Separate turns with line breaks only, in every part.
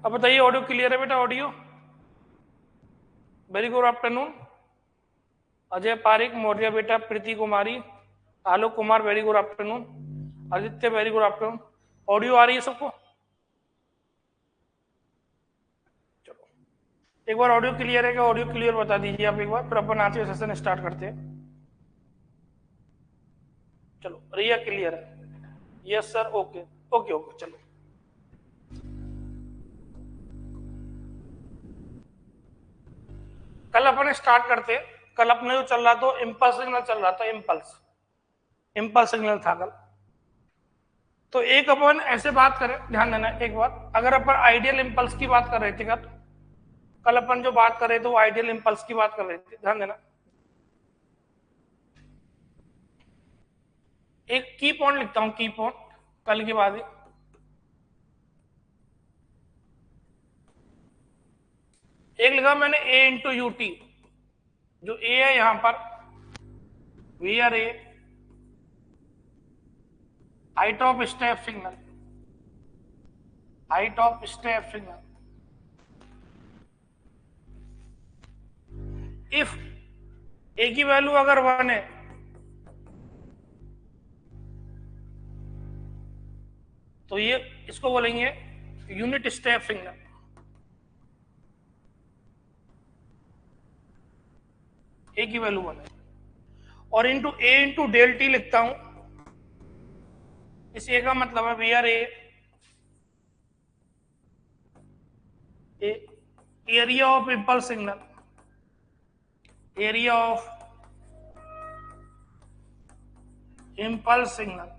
अब बताइए audio clear है बेटा? Audio very good afternoon. Ajay Pareek, Maurya बेटा, Preeti Kumari, Alok Kumar very good afternoon, Aditya very good afternoon. Audio आ रही है सबको? चलो एक बार ऑडियो क्लियर है क्या? ऑडियो क्लियर बता दीजिए आप एक बार, फिर अपन आज का सेशन स्टार्ट करते हैं। चलो रिया क्लियर है? Yes sir, okay okay okay. चलो कल अपन स्टार्ट करते हैं। कल अपने जो चल रहा था इम्पल्स सिग्नल चल रहा था, इम्पल्स इम्पल्स सिग्नल था कल। तो एक अपन ऐसे बात करें, ध्यान देना एक बात, अगर अपन आइडियल इम्पल्स की बात कर रहे थे कल, कल अपन जो बात कर रहे थे वो आइडियल इम्पल्स की बात कर रहे थे, ध्यान देना। एक की पॉइंट लिखता हूं, की पॉइंट कल की बात है। एक लिखा मैंने ए इंटू यू टी, जो ए है यहां पर, we are a, height of step signal, height of step signal, if a की वैल्यू अगर 1 है तो ये इसको बोलेंगे यूनिट स्टेप सिग्नल। ए की वैल्यू 1 है और into a into del t लिखता हूं। इस ए का मतलब है we are a, area of impulse signal, area of impulse signal.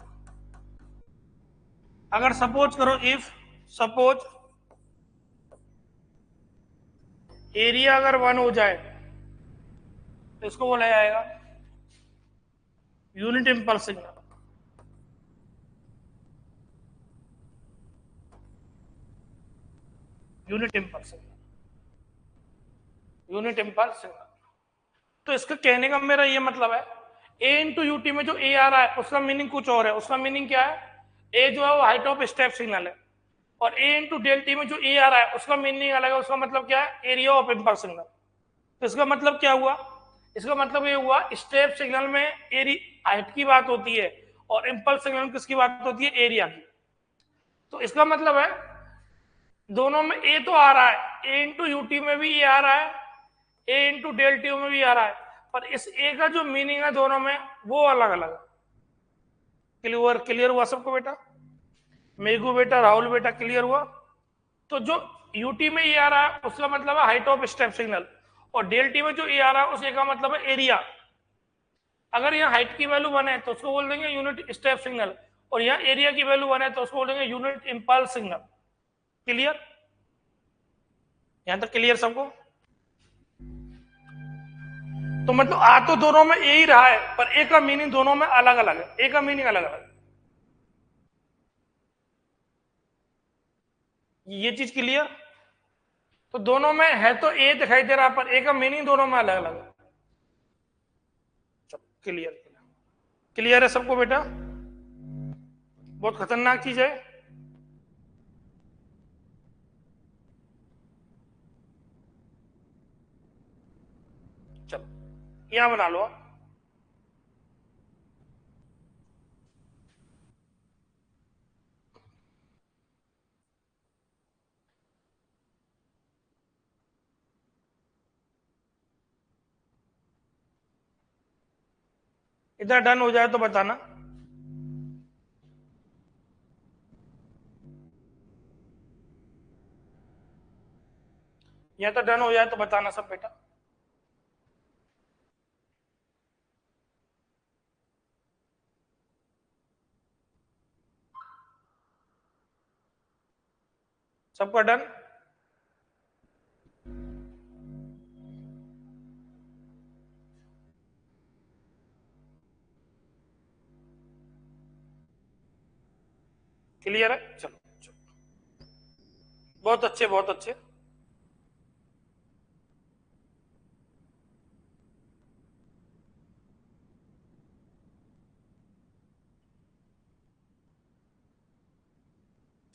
अगर सपोज करो, इफ सपोज एरिया अगर 1 हो जाए तो इसको बोला जाएगा unit impulse signal. Unit impulse signal, unit impulse signal. तो इसका कहने का मेरा ये मतलब है, ए इंटू यूटी में जो ए आ रहा है उसका मीनिंग कुछ और है। उसका मीनिंग क्या है? ए जो है वो हाइट ऑफ स्टेप सिग्नल है, और ए इंटू डेल टी में जो ए आ रहा है उसका मीनिंग अलग है। उसका मतलब क्या है? Area of impulse signal. तो इसका मतलब क्या हुआ? इसका मतलब ये हुआ स्टेप सिग्नल में एरी हाइट की बात होती है और इम्पल्स सिग्नल में किसकी बात होती है? एरिया की। तो इसका मतलब है दोनों में ए तो आ रहा है, ए इंटू यूटी में भी ए आ रहा है, ए इंटू डेल टी में भी आ रहा है, पर इस ए का जो मीनिंग है दोनों में वो अलग अलग है। क्लियर क्लियर हुआ सबको बेटा? मेघू बेटा, राहुल बेटा, क्लियर हुआ? तो जो यूटी में ए आ रहा है उसका मतलब है हाइट ऑफ स्टेप सिग्नल, और डेल टी में जो ए आ रहा है उस ए का मतलब है एरिया। अगर यहाँ हाइट की वैल्यू 1 है तो उसको बोल देंगे यूनिट स्टेप सिग्नल, और यहाँ एरिया की वैल्यू 1 है तो उसको बोल देंगे यूनिट इम्पल्स सिग्नल। क्लियर? यहां तक क्लियर सबको? तो मतलब आ तो दोनों में ए ही रहा है, पर ए का मीनिंग दोनों में अलग अलग है। ए का मीनिंग अलग अलग है। ये चीज क्लियर? तो दोनों में है तो ए दिखाई दे रहा है, पर ए का मीनिंग दोनों में अलग अलग है। चलो क्लियर, क्लियर है सबको बेटा? बहुत खतरनाक चीज है। चलो यहां बना लो। इधर डन हो जाए तो बताना। यहां तो डन हो जाए तो बताना सब बेटा। सबका डन? क्लियर है? चलो चलो, बहुत अच्छे बहुत अच्छे।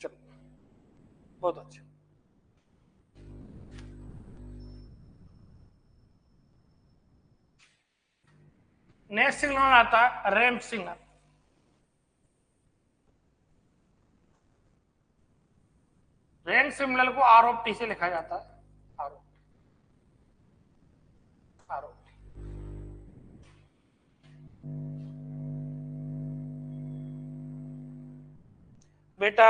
चलो बहुत अच्छे। नेक्स्ट सिग्नल आता है रैंप सिग्नल। रैंप सिग्नल को आर ऑफ टी से लिखा जाता है, आर ऑफ टी। बेटा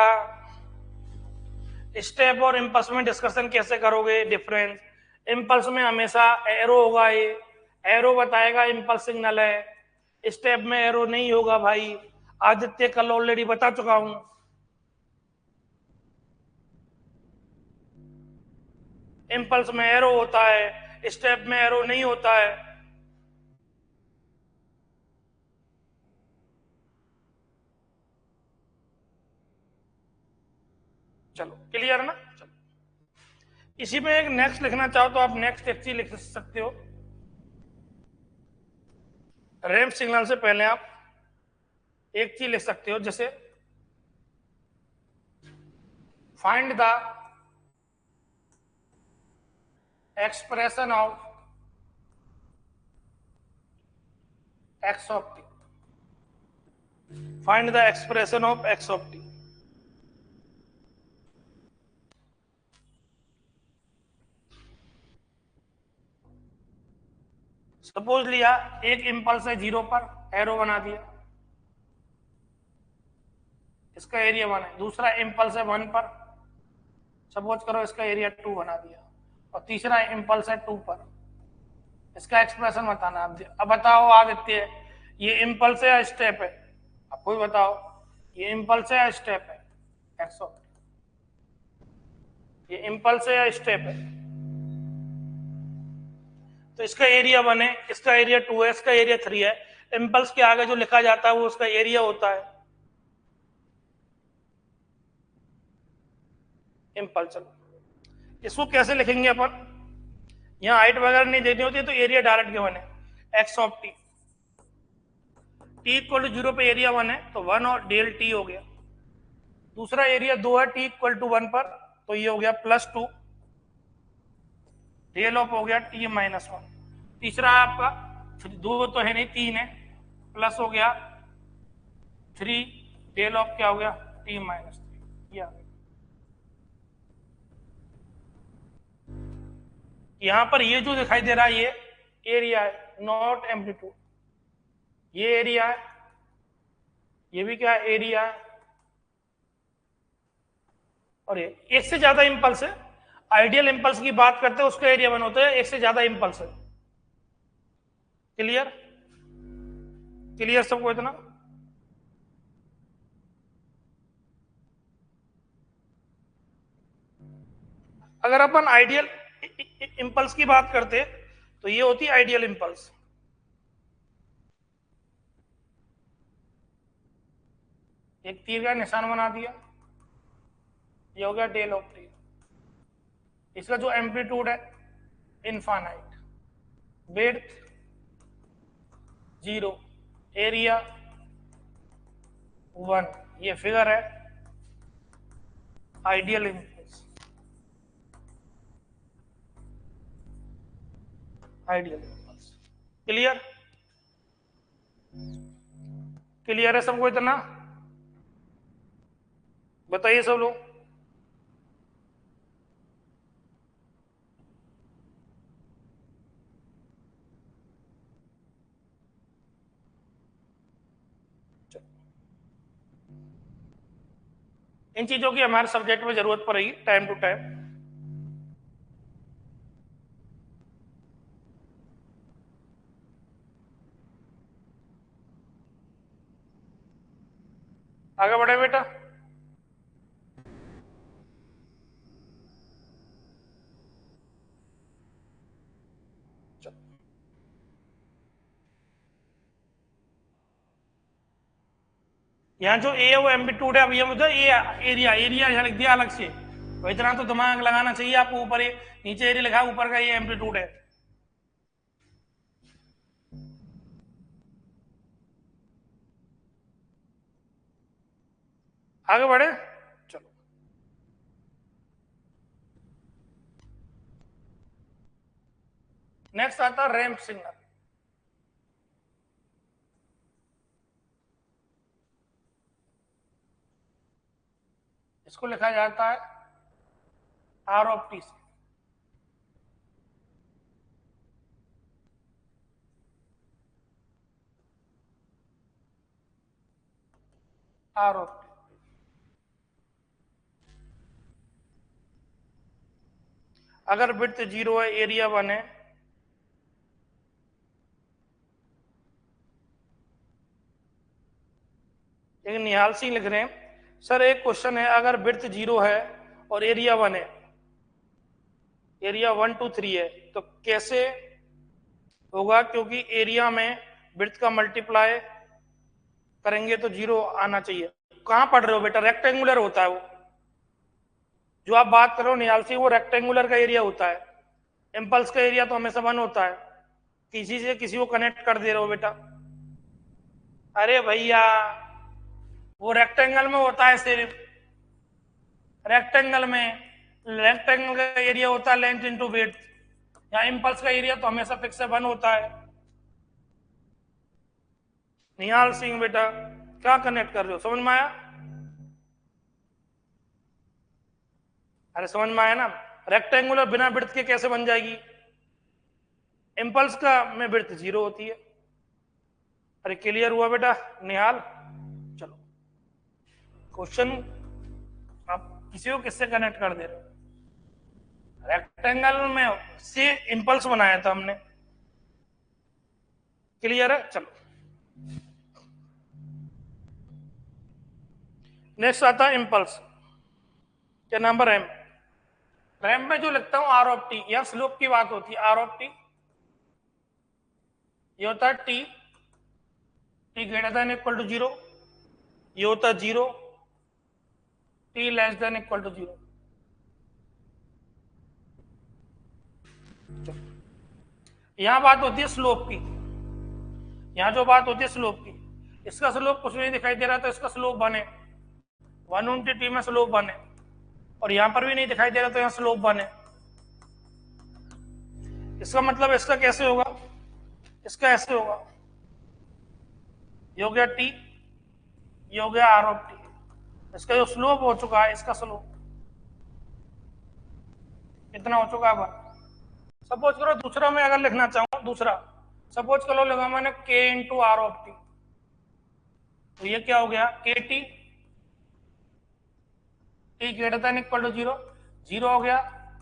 स्टेप और इम्पल्स में डिस्कशन कैसे करोगे? डिफरेंस, इम्पल्स में हमेशा एरो होगा, ये एरो बताएगा इम्पल्स सिग्नल है, स्टेप में एरो नहीं होगा भाई। आदित्य कल ऑलरेडी बता चुका हूं। इम्पल्स में एरो होता है, स्टेप में एरो नहीं होता है। चलो क्लियर ना? चलो इसी में एक नेक्स्ट लिखना चाहो तो आप नेक्स्ट एक चीज लिख सकते हो। रैंप सिग्नल से पहले आप एक चीज लिख सकते हो, जैसे find the expression of x of T. Find the expression of x of T. Suppose लिया एक इम्पल्स है 0 पर, एरो बना दिया, इसका एरिया 1 है। दूसरा इम्पल्स है 1 पर, सपोज करो इसका एरिया 2 बना दिया। और तीसरा इम्पल्स है 2 पर, इसका एक्सप्रेशन बताना। अब बताओ आदित्य, ये इम्पल्स है या स्टेप है? आप कोई बताओ, ये इम्पल्स है या स्टेप है? एक्स ऑफ ये इम्पल्स है या स्टेप है? तो इसका एरिया 1 है, इसका एरिया 2 है, इसका एरिया 3 है। इम्पल्स के आगे जो लिखा जाता है वो उसका एरिया होता है। इम्पल्स, चलो इसको कैसे लिखेंगे अपन? यहाँ हाइट वगैरह नहीं देनी होती तो एरिया डायरेक्ट गिवन है, x of t. T equal to 0 पे एरिया 1 है तो 1 और डेल टी हो गया। दूसरा एरिया 2 है टी इक्वल टू 1 पर, तो ये हो गया +2, डेल ऑफ हो गया टी -1। तीसरा आपका 2 तो है नहीं, 3 है, प्लस हो गया 3, डेल ऑफ क्या हो गया टी -3। ये आ गया। यहां पर ये जो दिखाई दे रहा है ये एरिया है, नॉट एम्पलीट्यूड। ये एरिया है, ये भी क्या है, एरिया है। और ये एक से ज्यादा इंपल्स है, आइडियल इंपल्स की बात करते हैं उसका एरिया 1 होता है, एक से ज्यादा इंपल्स है। क्लियर? क्लियर सबको इतना? अगर अपन आइडियल इंपल्स की बात करते तो ये होती है आइडियल इंपल्स। एक तीर का निशान बना दिया, ये हो गया डेल ऑफ टी। इसका जो एम्पलीट्यूड है इनफाइनाइट, विड्थ 0, एरिया 1। ये फिगर है ideal impulse, ideal impulse. Clear? Clear है सबको इतना? बताइए सब लोग। इन चीजों की हमारे सब्जेक्ट में जरूरत पड़ेगी टाइम टू टाइम। आगे बढ़े बेटा। यहाँ जो ए है वो एम्पलीट्यूड है। अब ये मुझे ये एरिया, एरिया यहाँ लिख दिया अलग से, तो इतना तो दिमाग लगाना चाहिए आपको। ऊपर ये नीचे एरिया लिखा है, ऊपर का ये एम्पलीट्यूड है। आगे बढ़े, चलो। नेक्स्ट आता है रैंप सिग्नल। इसको लिखा जाता है आर ऑफ टी से। आर ऑफ टी, अगर विड्थ 0 है, एरिया 1 है, लेकिन निहाल सिंह लिख रहे हैं सर एक क्वेश्चन है, अगर विड्थ 0 है और एरिया 1 है, एरिया 1 2 3 है, तो कैसे होगा? क्योंकि एरिया में विड्थ का मल्टीप्लाई करेंगे तो 0 आना चाहिए। कहां पढ़ रहे हो बेटा? रेक्टेंगुलर होता है वो, जो आप बात कर रहे हो निहाल सिंह, वो रेक्टेंगुलर का एरिया होता है। इम्पल्स का एरिया तो हमेशा 1 होता है। किसी से किसी को कनेक्ट कर दे रहे हो बेटा। अरे भैया वो रेक्टेंगल में होता है सिर्फ, रेक्टेंगल में, रेक्टेंगल का एरिया होता है लेंथ इंटू विड्थ। यहाँ इम्पल्स का एरिया तो हमेशा फिक्स है, 1 होता है। निहाल सिंह बेटा क्या कनेक्ट कर रहे हो? समझ में आया? अरे समझ में आया ना? रेक्टेंगुलर बिना विड्थ के कैसे बन जाएगी? इम्पल्स का में विड्थ 0 होती है। अरे क्लियर हुआ बेटा निहाल? चलो क्वेश्चन आप किसी को किससे कनेक्ट कर दे रहे हो? रेक्टेंगल में से इम्पल्स बनाया था हमने। क्लियर है? चलो नेक्स्ट आता है इम्पल्स। क्या नंबर एम? रैम में जो लिखता हूं आर ऑफ टी, या स्लोप की बात होती है। आर ऑफ टी ये होता है t, t greater than equal to 0, ये होता है 0, t less than equal to 0। यहां बात होती है स्लोप की, यहां जो बात होती है स्लोप की, इसका स्लोप कुछ नहीं दिखाई दे रहा तो इसका स्लोप बने 1 टी में स्लोप बने, और यहां पर भी नहीं दिखाई दे रहा तो यहां स्लोप बने। इसका मतलब इसका कैसे होगा? इसका ऐसे होगा, ये हो गया टी, ये हो गया आर ऑफ टी। इसका जो स्लोप हो चुका है, इसका स्लोप कितना हो चुका है? 1। सपोज करो दूसरा मैं अगर लिखना चाहूं, दूसरा सपोज करो लगा मैंने के इंटू आर ऑफ टी, तो ये क्या हो गया? के t, t greater than equal to 0, 0 हो गया,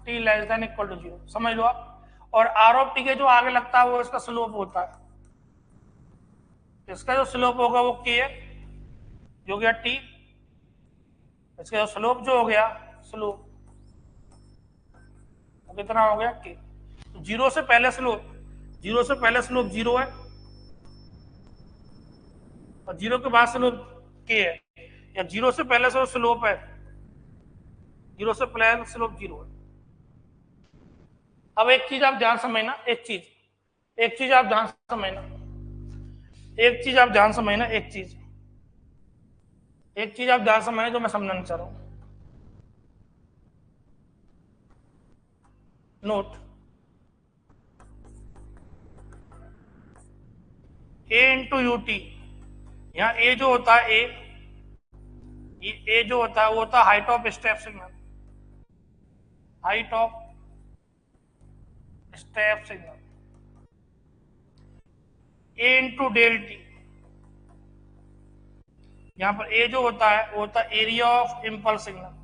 t less than equal to 0, समझ लो आप। और आर ऑफ टी के जो आगे लगता है वो इसका स्लोप होता है, इसका जो स्लोप होगा वो के है, जो हो गया टी, इसका जो स्लोप जो हो गया, स्लोप कितना हो गया? के। तो 0 से पहले स्लोप, 0 से पहले स्लोप 0 है, और 0 के बाद स्लोप के है, या 0 से पहले से स्लोप है, 0 से पहले स्लोप 0 है। अब एक चीज आप ध्यान समझना, एक चीज आप ध्यान समझना, एक चीज आप ध्यान समझना जो मैं समझाना चाह रहा हूं। नोट, ए इंटू यू टी, यहाँ ए जो होता है, ये ए जो होता है वो होता है height of step signal, height of step signal. A into del t, यहां पर ए जो होता है वो होता है area of impulse signal,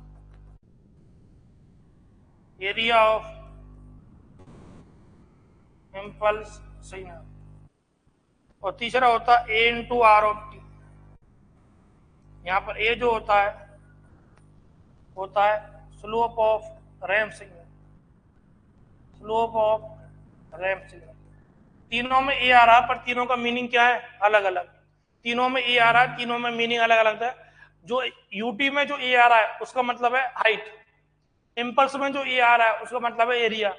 area of impulse signal. और तीसरा होता है a into r of t, यहां पर ए जो होता है slope of ramp signal, slope of ramp signal. तीनों में ए आ रहा है, पर तीनों का मीनिंग क्या है? अलग अलग। तीनों में ए आ रहा है, तीनों में मीनिंग अलग अलग है। जो यूटी में जो ए आ रहा है उसका मतलब है हाइट, इम्पल्स में जो ए आ रहा है उसका मतलब है एरिया,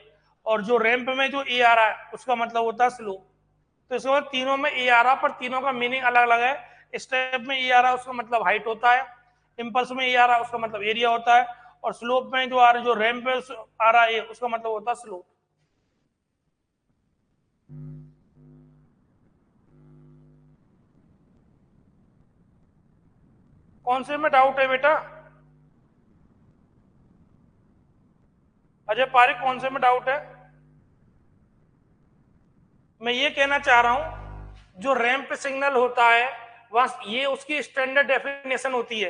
और जो रैंप में जो ए आ रहा है उसका मतलब होता है स्लोप। तो इसके बाद तीनों में ए आ रहा, पर तीनों का मीनिंग अलग अलग है। स्टेप में ए आ रहा है उसका मतलब हाइट होता है, इम्पल्स में ए आ रहा है उसका मतलब एरिया होता है, और स्लोप में जो आ रहा है, जो रैंप में आ रहा है उसका मतलब होता है स्लोप। कौन से में डाउट है बेटा? अजय पारिक कौन से में डाउट है? मैं ये कहना चाह रहा हूं जो रैंप सिग्नल होता है वहां ये उसकी स्टैंडर्ड डेफिनेशन होती है।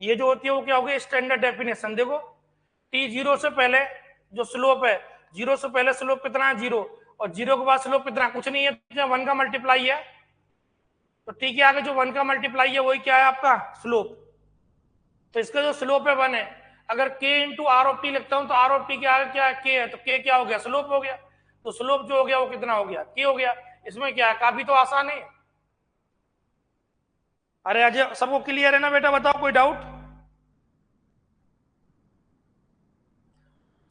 ये जो होती है वो क्या होगी? Standard definition. देखो टी जीरो से पहले जो स्लोप है, जीरो से पहले स्लोप कितना है? जीरो। और जीरो के बाद स्लोप कितना? कुछ नहीं है, वन का मल्टीप्लाई है। तो टी के आगे जो वन का मल्टीप्लाई है वही क्या है? आपका स्लोप। तो इसका जो स्लोप है वन है। अगर के इंटू आर ऑफ टी लिखता हूं तो आर ऑफ टी के आगे क्या है? के है। तो के क्या हो गया? स्लोप हो गया। तो स्लोप जो हो गया वो कितना हो गया? के हो गया। इसमें क्या है? काफी तो आसान है। अरे अजय सबको क्लियर है ना बेटा? बताओ कोई डाउट?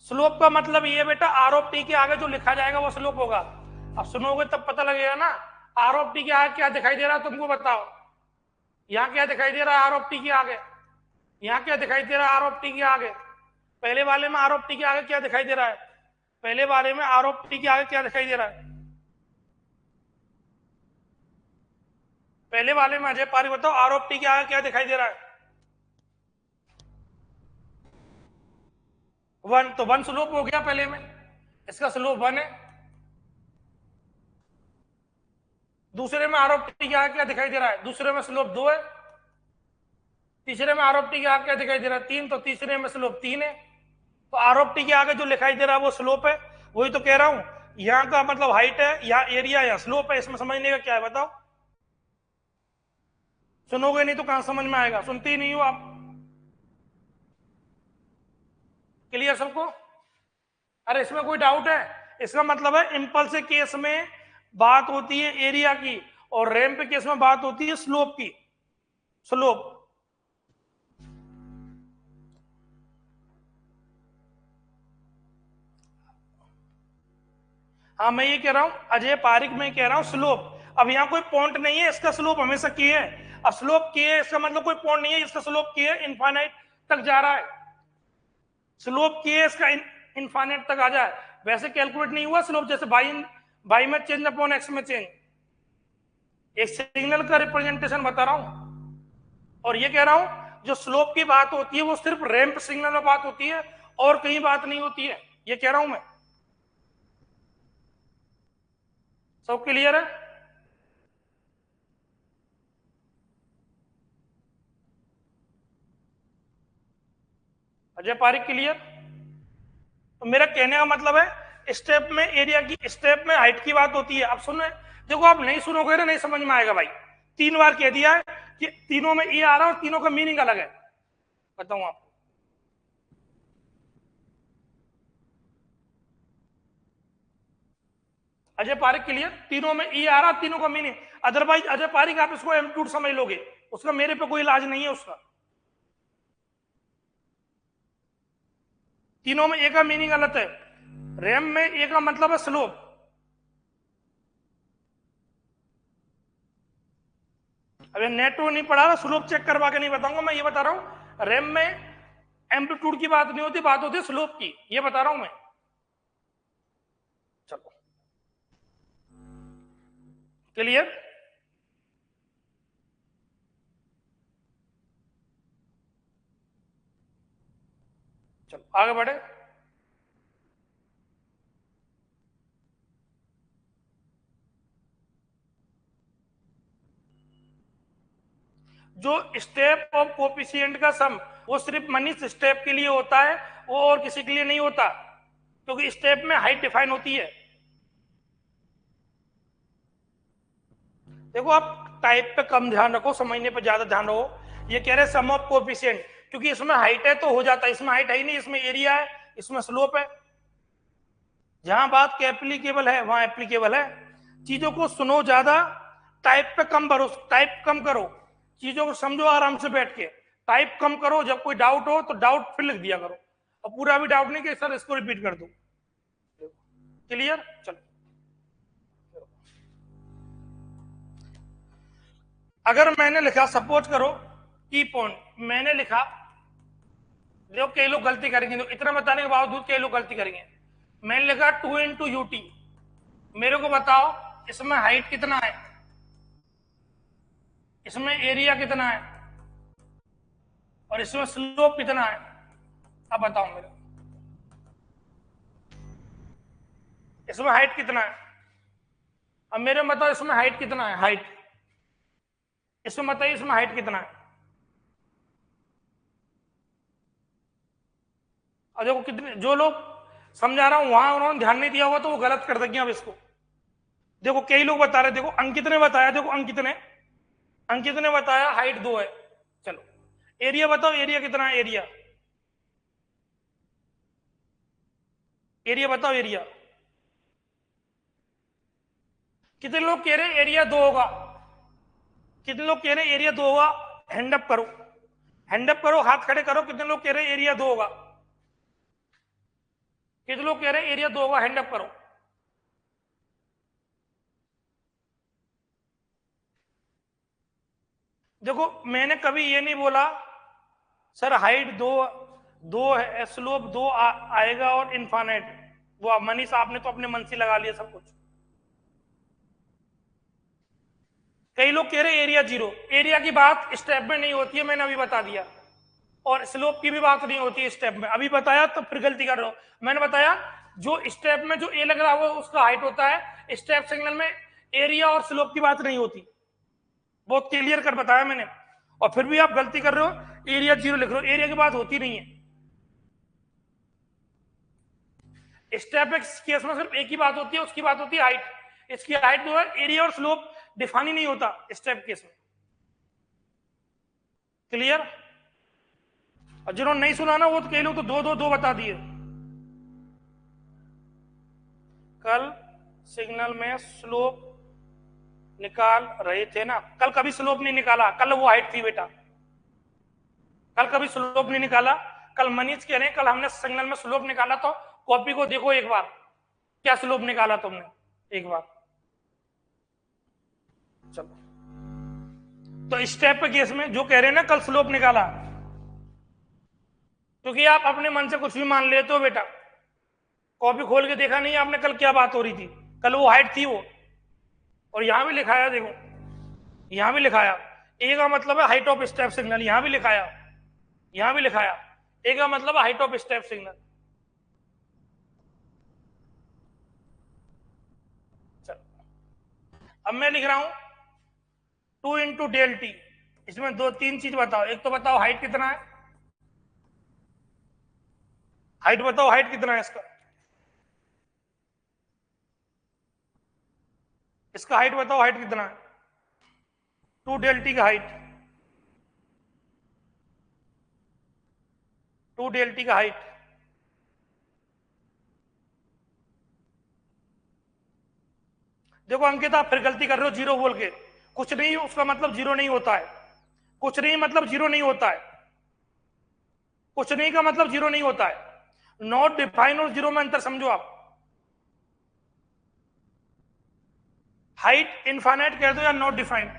स्लोप का मतलब ये बेटा आर ऑफ टी के आगे जो लिखा जाएगा वो स्लोप होगा। अब सुनोगे तब पता लगेगा ना। आर ऑफ टी के आगे क्या दिखाई दे रहा है तुमको? बताओ। यहाँ क्या दिखाई दे रहा है आर ऑफ टी के आगे? यहाँ क्या दिखाई दे रहा है आर ऑफ टी के आगे? पहले वाले में आर ऑफ टी के आगे क्या दिखाई दे रहा है? पहले वाले में आर ऑफ टी के आगे क्या दिखाई दे रहा है? पहले वाले में अजय पारी बताओ आर ऑफ टी के आगे क्या दिखाई दे रहा है? वन। तो वन स्लोप हो गया पहले में। इसका स्लोप वन है। दूसरे में आर ऑफ टी के आगे क्या दिखाई दे रहा है? दूसरे में स्लोप दो है। तीसरे में आर ऑफ टी के आगे क्या दिखाई दे रहा है? तीन। तो तीसरे में स्लोप तीन है। तो आर ऑफ टी के आगे जो दिखाई दे रहा है वो स्लोप है। वही तो कह रहा हूं। यहाँ का मतलब हाइट है, यहाँ एरिया, यहाँ स्लोप है। इसमें समझने का क्या है बताओ? सुनोगे नहीं तो कहां समझ में आएगा? सुनते ही नहीं हो आप। क्लियर सबको? अरे इसमें कोई डाउट है? इसका मतलब है इंपल्स केस में बात होती है एरिया की, और रैंप केस में बात होती है स्लोप की। स्लोप। हाँ मैं ये कह रहा हूं अजय पारिक, मैं कह रहा हूं स्लोप। अब यहाँ कोई पॉइंट नहीं है, इसका स्लोप हमेशा के है। अब स्लोप के है इसका मतलब कोई पॉइंट नहीं है, इसका स्लोप के है, इनफाइनाइट तक जा रहा है। स्लोप के है इसका इनफाइनाइट तक आ जाए। वैसे कैलकुलेट नहीं हुआ स्लोप, जैसे बाई में चेंज अपॉन एक्स में चेंज। एक सिग्नल का रिप्रेजेंटेशन बता रहा हूं। और ये कह रहा हूं जो स्लोप की बात होती है वो सिर्फ रैंप सिग्नल में बात होती है, और कहीं बात नहीं होती है। ये कह रहा हूं मैं। सब क्लियर है? अजय पारिक क्लियर? तो मेरा कहने का मतलब है स्टेप में एरिया की, स्टेप में हाइट की बात होती है। अब सुनो, देखो आप नहीं सुनोगे ना नहीं समझ में आएगा भाई। 3 बार कह दिया है कि तीनों में ये आ रहा है और तीनों का मीनिंग अलग है। बताऊं आपको? अजय पारिक क्लियर? तीनों में ई आ रहा, तीनों का मीनिंग। अदरवाइज अजय पारिक आप इसको एम्पलीट्यूड समझ लोगे, उसका मेरे पे कोई इलाज नहीं है उसका। तीनों में ए का मीनिंग गलत है। रैम में ए का मतलब है स्लोप। अबे नेट वो नहीं पढ़ा रहा, स्लोप चेक करवा के नहीं बताऊंगा। मैं ये बता रहा हूं रैम में एम्पलीट्यूड की बात नहीं होती, बात होती है स्लोप की। ये बता रहा हूं मैं। चलो क्लियर? चलो आगे बढ़े। जो स्टेप ऑफ कोफिशिएंट का सम वो सिर्फ मनीष स्टेप के लिए होता है, वो और किसी के लिए नहीं होता, क्योंकि स्टेप में हाइट डिफाइन होती है। देखो आप टाइप पे कम ध्यान रखो, समझने पे ज्यादा ध्यान रखो। ये कह रहे सम ऑफ कोफिशिएंट, क्योंकि इसमें हाइट है तो हो जाता है, इसमें हाइट है ही नहीं, इसमें एरिया है, इसमें स्लोप है। जहां बात एप्लीकेबल है वहां एप्लीकेबल है। चीजों को सुनो ज्यादा, टाइप पे कम भरोसा, टाइप कम करो, चीजों को समझो आराम से बैठ के। टाइप कम करो, जब कोई डाउट हो तो डाउट फिर लिख दिया करो, और पूरा भी डाउट नहीं कि सर इसको रिपीट कर दो। क्लियर? चलो अगर मैंने लिखा, सपोज करो की पॉइंट मैंने लिखा, जो कई लोग गलती करेंगे, तो इतना बताने के बावजूद कई लोग गलती करेंगे। मैंने लिखा 2 × UT। मेरे को बताओ इसमें हाइट कितना है, इसमें एरिया कितना है, और इसमें स्लोप कितना है? अब बताओ मेरे को। इसमें हाइट कितना है? अब मेरे में बताओ इसमें हाइट कितना है, हाइट इसमें बताइए, इसमें हाइट कितना है? और देखो कितने, जो लोग समझा रहा हूं वहां उन्होंने ध्यान नहीं दिया होगा तो वो गलत कर देंगे अब इसको। देखो कई लोग बता रहे, देखो अंकित ने बताया, देखो अंकित ने बताया हाइट 2 है। चलो एरिया बताओ, एरिया कितना है? एरिया एरिया बताओ, एरिया कितने लोग कह रहे हैं एरिया 2 होगा? कितने लोग कह रहे हैं एरिया 2 होगा? हैंड अप करो, हैंड अप करो, हाथ खड़े करो। कितने लोग कह रहे हैं एरिया 2 होगा? कितने लोग कह रहे हैं एरिया 2 होगा? हैंड अप करो। देखो मैंने कभी ये नहीं बोला सर हाइट 2 है, स्लोप 2 आएगा और इनफाइनाइट। वो मनीष आपने तो अपने मन से लगा लिया सब कुछ। कई लोग कह रहे हैं एरिया 0। एरिया की बात स्टेप में नहीं होती है, मैंने अभी बता दिया। और स्लोप की भी बात नहीं होती है स्टेप में, अभी बताया तो फिर गलती कर रहे हो। मैंने बताया जो स्टेप में जो ए लग रहा है उसका हाइट होता है, स्टेप सिग्नल में एरिया और स्लोप की बात नहीं होती। बहुत क्लियर कर बताया मैंने। और फिर भी आप गलती कर रहे हो, एरिया 0 लिख रहे हो, एरिया की बात होती नहीं है। स्टेप केस में सिर्फ एक ही बात होती है, उसकी बात होती है हाइट। इसकी हाइट जो है, एरिया और स्लोप डिफाइन ही नहीं होता स्टेप केस में। क्लियर? और जिन्होंने नहीं सुना ना वो तो कई लोग तो 2 बता दिए। कल सिग्नल में स्लोप निकाल रहे थे ना, कल कभी स्लोप नहीं निकाला, कल वो हाइट थी बेटा, कल कभी स्लोप नहीं निकाला। कल मनीष कह रहे हैं कल हमने सिग्नल में स्लोप निकाला, तो कॉपी को देखो एक बार, क्या स्लोप निकाला तुमने एक बार। चलो तो स्टेप के केस में जो कह रहे हैं ना कल स्लोप निकाला, क्योंकि आप अपने मन से कुछ भी मान लेते हो बेटा। कॉपी खोल के देखा नहीं आपने कल क्या बात हो रही थी? कल वो हाइट थी वो। और यहां भी लिखाया, देखो यहां भी लिखाया, ए का मतलब है हाइट ऑफ स्टेप सिग्नल, यहां भी लिखाया, यहां भी लिखाया ए का मतलब है हाइट ऑफ स्टेप सिग्नल। चलो अब मैं लिख रहा हूं 2 × del t। इसमें 2 3 चीज बताओ, एक तो बताओ हाइट कितना है, हाइट बताओ, हाइट कितना है इसका, इसका हाइट बताओ, हाइट कितना है? 2 del t का हाइट, 2 del t का हाइट। देखो अंकित आप फिर गलती कर रहे हो 0 बोल के। कुछ नहीं उसका मतलब 0 नहीं होता है, कुछ नहीं मतलब 0 नहीं होता है, कुछ नहीं का मतलब 0 नहीं होता है। नॉट डिफाइन और 0 में अंतर समझो आप। हाइट इनफाइनाइट कह दो या नॉट डिफाइंड।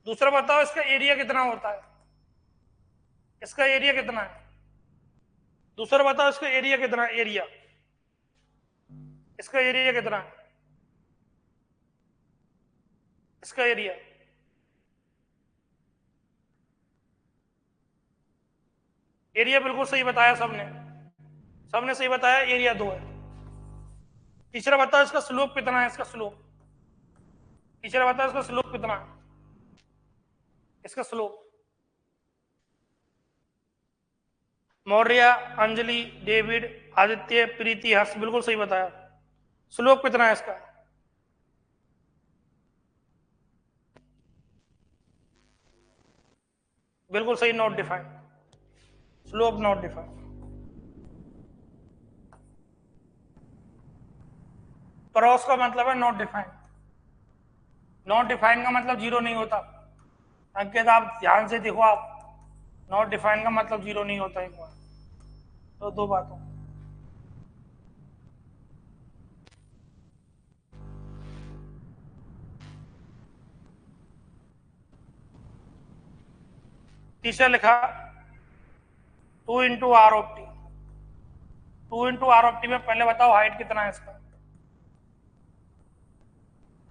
दूसरा बताओ इसका एरिया कितना होता है, इसका एरिया कितना है? दूसरा बताओ इसका एरिया कितना है, एरिया, इसका एरिया कितना है, इसका एरिया। एरिया बिल्कुल सही बताया सबने, सबने सही बताया, एरिया 2 है। तीसरा बताओ इसका स्लोप कितना है, इसका स्लोप, तीसरा बताओ इसका स्लोप कितना है, इसका स्लोप। मौर्य, अंजलि, डेविड, आदित्य, प्रीति, हर्ष, बिल्कुल सही बताया। स्लोप कितना है इसका? बिल्कुल सही, not defined, slope not defined. Cross का मतलब है नॉट डिफाइंड, नॉट डिफाइंड का मतलब 0 नहीं होता। अंकित आप ध्यान से देखो, आप नॉट डिफाइंड का मतलब 0 नहीं होता। एक बार तो 2 बातों। तीसरा लिखा 2 × r(t)। 2 × r(t) में पहले बताओ हाइट कितना है इसका,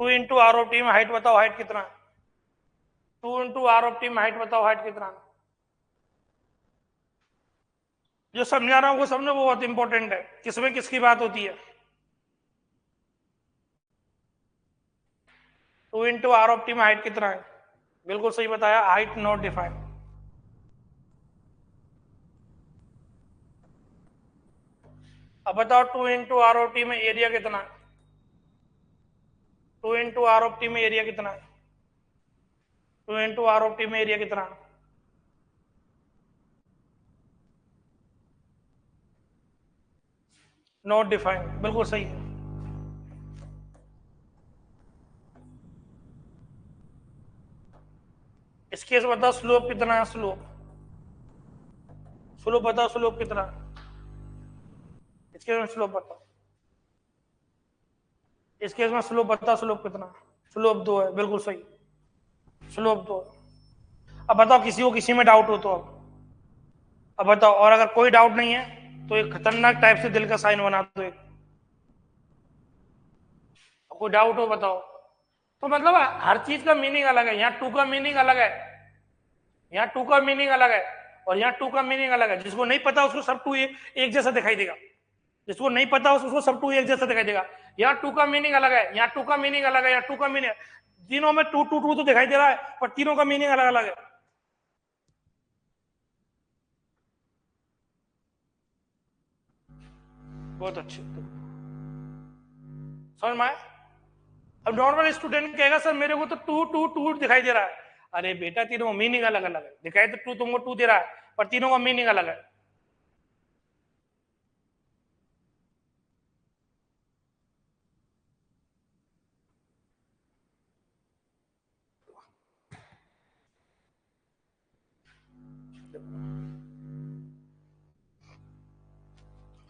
2 × r(t) में हाइट बताओ, हाइट कितना है? 2 × r(t) में हाइट बताओ, हाइट कितना है? जो समझा रहा हूं वो समझो, वो बहुत इंपॉर्टेंट है, किसमें किसकी बात होती है। 2 इंटू आर ऑफ टी में हाइट कितना है? बिल्कुल सही बताया, हाइट नॉट डिफाइंड। अब बताओ 2 इंटू आर ऑफ टी में एरिया कितना है? 2 इंटू आर ऑफ टी में एरिया कितना है? 2 इंटू आर ऑफ टी में एरिया कितना है? नॉट डिफाइंड, बिल्कुल सही है। इस केस में बताओ स्लोप कितना है? स्लोप स्लोप बताओ, स्लोप कितना है? इस केस में स्लोप बताओ, इस केस में स्लोप बताओ, स्लोप कितना है? स्लोप 2 है, बिल्कुल सही, स्लोप 2। अब बताओ किसी को किसी में डाउट हो तो अब बताओ, और अगर कोई डाउट नहीं है तो एक खतरनाक टाइप से दिल का साइन बना दो एक। कोई डाउट हो बताओ। तो मतलब हर चीज का मीनिंग अलग है, यहाँ 2 का मीनिंग अलग है, यहाँ 2 का मीनिंग अलग है, और यहाँ 2 का मीनिंग अलग है। जिसको नहीं पता उसको सब 2 एक जैसा दिखाई देगा, जिसको नहीं पता उसको सब 2 एक जैसा दिखाई देगा। यहाँ 2 का मीनिंग अलग है, यहाँ 2 का मीनिंग अलग है, यहाँ 2 का मीनिंग, तीनों में 2 2 2 तो दिखाई दे रहा है, पर तीनों का मीनिंग अलग अलग है। बहुत अच्छे, समझ में आया? अब नॉर्मल स्टूडेंट कहेगा सर मेरे को तो 2 2 2 दिखाई दे रहा है। अरे बेटा तीनों का मीनिंग अलग अलग है, दिखाई तो 2 तुमको 2 दे रहा है, पर तीनों का मीनिंग अलग है।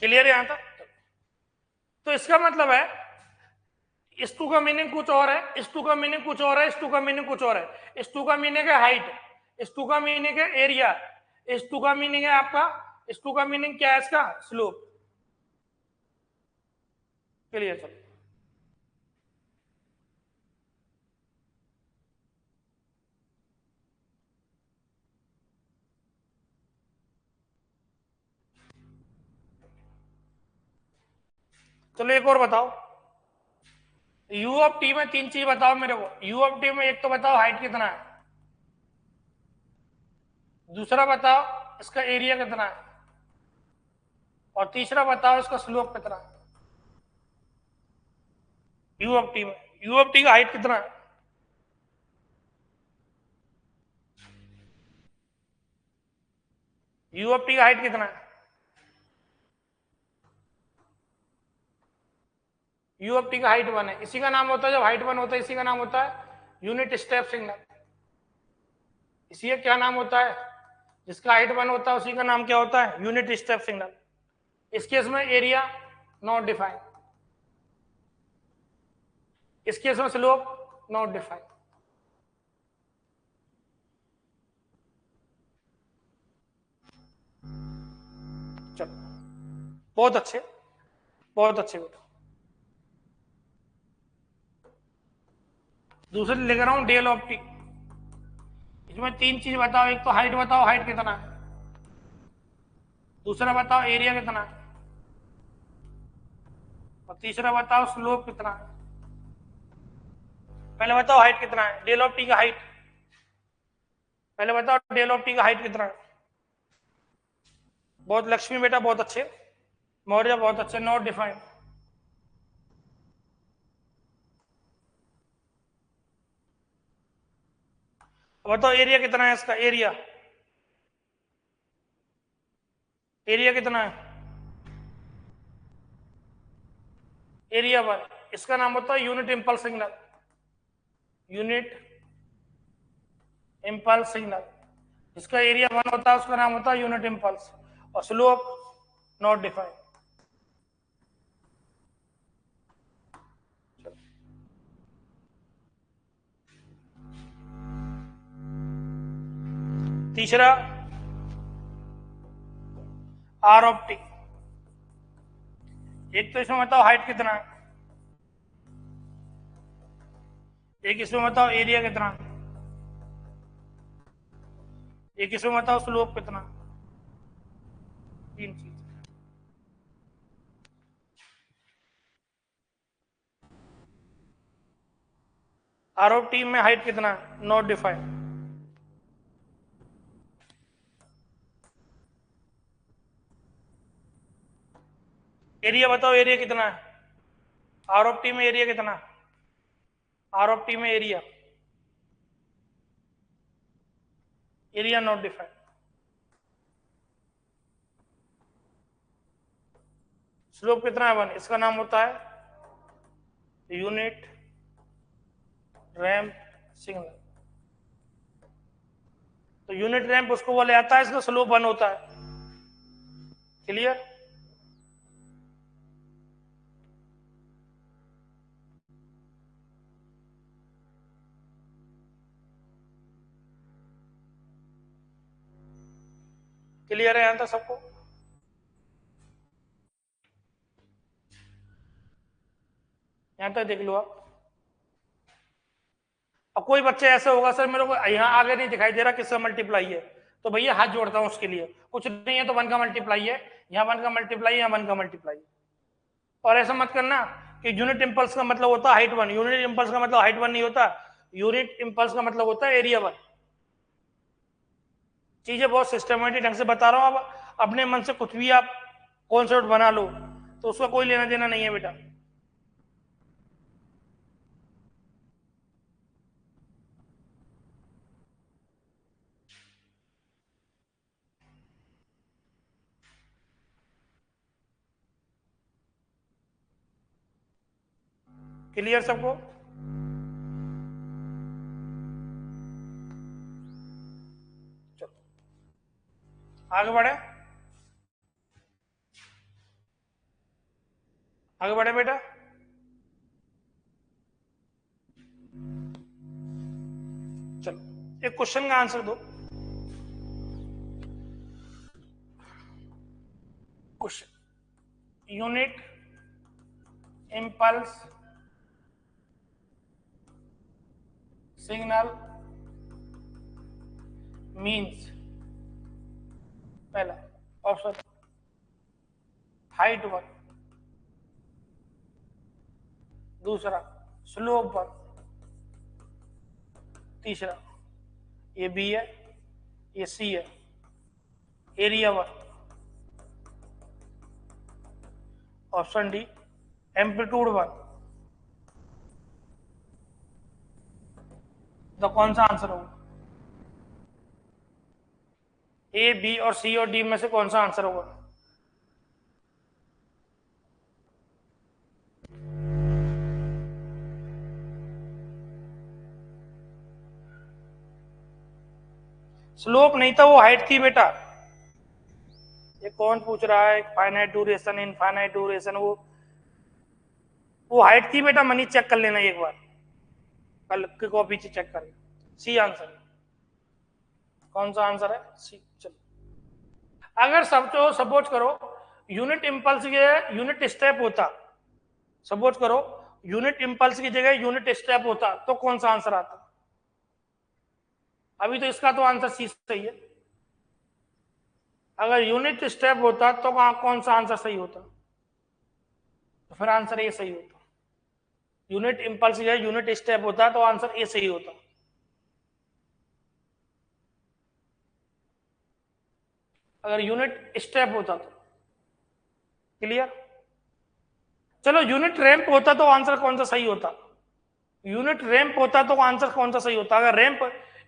क्लियर है यहां तक? तो इसका मतलब है इस 2 का मीनिंग कुछ और है, इस 2 का मीनिंग कुछ और है, इस 2 का मीनिंग कुछ और है। इस 2 का मीनिंग है हाइट, इस 2 का मीनिंग है एरिया, इस 2 का मीनिंग है आपका, इस 2 का मीनिंग क्या है इसका? स्लोप। क्लियर? चलो चलो एक और बताओ, यू ऑफ टी में 3 चीज बताओ मेरे को। यू ऑफ टी में एक तो बताओ हाइट कितना है, दूसरा बताओ इसका एरिया कितना है, और तीसरा बताओ इसका स्लोप कितना है। यू ऑफ टी में, यू ऑफ टी का हाइट कितना है? यू ऑफ टी का हाइट कितना है? यू ऑफ टी का हाइट 1 है, इसी का नाम होता है, जब हाइट 1 होता है इसी का नाम होता है यूनिट स्टेप सिग्नल। इसी का क्या नाम होता है? जिसका हाइट 1 होता है उसी का नाम क्या होता है? Unit step signal. इस केस में एरिया नॉट डिफाइंड, इस केस में स्लोप नॉट डिफाइंड। चलो बहुत अच्छे, बहुत अच्छे बेटा। दूसरे लिख रहा हूं डेल ऑफ टी। इसमें 3 चीज बताओ, एक तो हाइट बताओ, हाइट कितना है, दूसरा बताओ एरिया कितना है, और तीसरा बताओ स्लोप कितना है। पहले बताओ हाइट कितना है, डेल ऑफ टी का हाइट, पहले बताओ डेल ऑफ टी का हाइट कितना है। बहुत लक्ष्मी बेटा, बहुत अच्छे, मौर्य बहुत अच्छे, नॉट डिफाइंड। बताओ एरिया कितना है इसका, एरिया, एरिया कितना है? एरिया 1, इसका नाम होता है unit impulse signal, unit impulse signal. इसका एरिया 1 होता है उसका नाम होता है यूनिट इंपल्स, और स्लोप नॉट डिफाइंड। तीसरा आर ऑफ टी। एक तो इसमें बताओ हाइट कितना है, एक इसमें बताओ एरिया कितना, एक इसमें बताओ स्लोप कितना। तीन चीज। आर ऑफ टी में हाइट कितना है, नॉट डिफाइंड। एरिया बताओ, एरिया कितना है आर ऑफ टी में, एरिया कितना है आर ऑफ टी में, area, area not defined. Slope कितना है 1, इसका नाम होता है यूनिट रैंप सिग्नल। तो यूनिट रैंप उसको बोला जाता है, इसका स्लोप 1 होता है। क्लियर? क्लियर है यहां तक सबको? यहां तक देख लो आप। अब कोई बच्चे ऐसे होगा सर मेरे को यहाँ आगे नहीं दिखाई दे रहा किसका मल्टीप्लाई है, तो भैया हाथ जोड़ता हूँ उसके लिए, कुछ नहीं है तो 1 का मल्टीप्लाई है, यहाँ 1 का मल्टीप्लाई है, यहाँ 1 का मल्टीप्लाई है। और ऐसा मत करना कि यूनिट इंपल्स का मतलब होता है हाइट 1, यूनिट इंपल्स का मतलब हाइट 1 नहीं होता, यूनिट इंपल्स का मतलब होता है एरिया 1। चीजें बहुत सिस्टमेटिक ढंग से बता रहा हूँ। अब अपने मन से कुछ भी आप कॉन्सेप्ट बना लो तो उसका कोई लेना देना नहीं है बेटा। क्लियर सबको? चलो आगे बढ़े, आगे बढ़े बेटा। चलो एक क्वेश्चन का आंसर दो। Question, unit impulse signal means, पहला ऑप्शन हाइट 1, दूसरा स्लोप 1, तीसरा ये बी है, ये सी है, एरिया 1, ऑप्शन डी एम्पलीट्यूड 1। तो कौन सा आंसर होगा? ए, बी और सी और डी में से कौन सा आंसर होगा? स्लोप नहीं था, वो हाइट थी बेटा। ये कौन पूछ रहा है फाइनाइट ड्यूरेशन, इनफाइनाइट ड्यूरेशन, वो हाइट थी बेटा। मनी चेक कर लेना एक बार, कल की कॉपी से चेक कर। C answer. कौन सा आंसर है? सी। चलो अगर सब तो सपोज करो यूनिट इंपल्स की जगह यूनिट स्टेप होता, सपोज करो यूनिट इंपल्स की जगह यूनिट स्टेप होता तो कौन सा आंसर आता? अभी तो इसका तो आंसर सी सही है। अगर यूनिट स्टेप होता तो कौन सा आंसर सही होता? तो फिर आंसर ए सही होता। यूनिट इंपल्स या यूनिट स्टेप होता तो आंसर ए सही होता। अगर यूनिट स्टेप होता तो। क्लियर? चलो यूनिट रैंप होता तो आंसर कौन सा सही होता? यूनिट रैंप होता तो आंसर कौन सा सही होता? अगर रैंप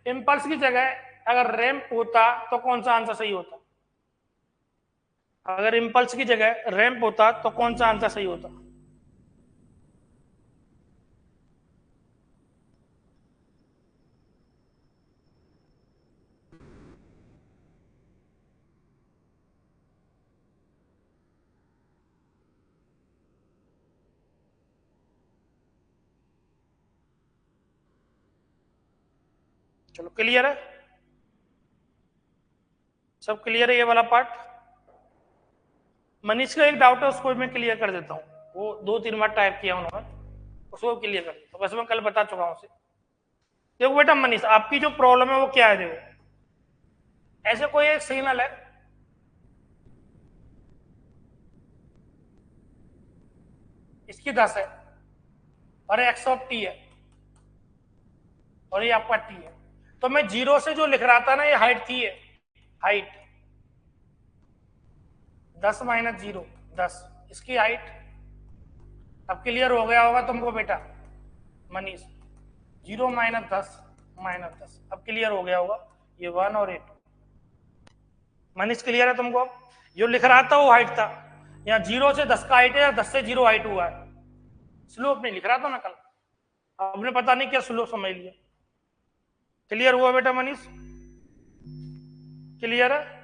इंपल्स की जगह अगर रैंप होता तो कौन सा आंसर सही होता? अगर इंपल्स की जगह रैंप होता तो कौन सा आंसर सही होता? चलो क्लियर है? सब क्लियर है ये वाला पार्ट? मनीष का एक डाउट है, उसको मैं क्लियर कर देता हूँ। वो 2-3 बार टाइप किया उन्होंने, उसको क्लियर कर देता हूँ। वैसे मैं कल बता चुका हूँ उसे। देखो बेटा मनीष, आपकी जो प्रॉब्लम है वो क्या है? देखो ऐसे कोई एक सिग्नल है, इसकी 10 है और एक्स ऑफ टी है और ये आपका टी है। तो मैं 0 से जो लिख रहा था ना, ये हाइट थी, है हाइट 10 माइनस 0 10, इसकी हाइट। अब क्लियर हो गया होगा तुमको बेटा मनीष, 0 माइनस 10 अब क्लियर हो गया होगा, ये 1 और ये 2। मनीष क्लियर है तुमको? जो लिख रहा था वो हाइट था, यहाँ 0 से 10 का हाइट है या 10 से 0 हाइट हुआ है। स्लोप नहीं लिख रहा था मैं कल, आपने पता नहीं क्या स्लोप समझ लिया। क्लियर हुआ बेटा मनीष? क्लियर है?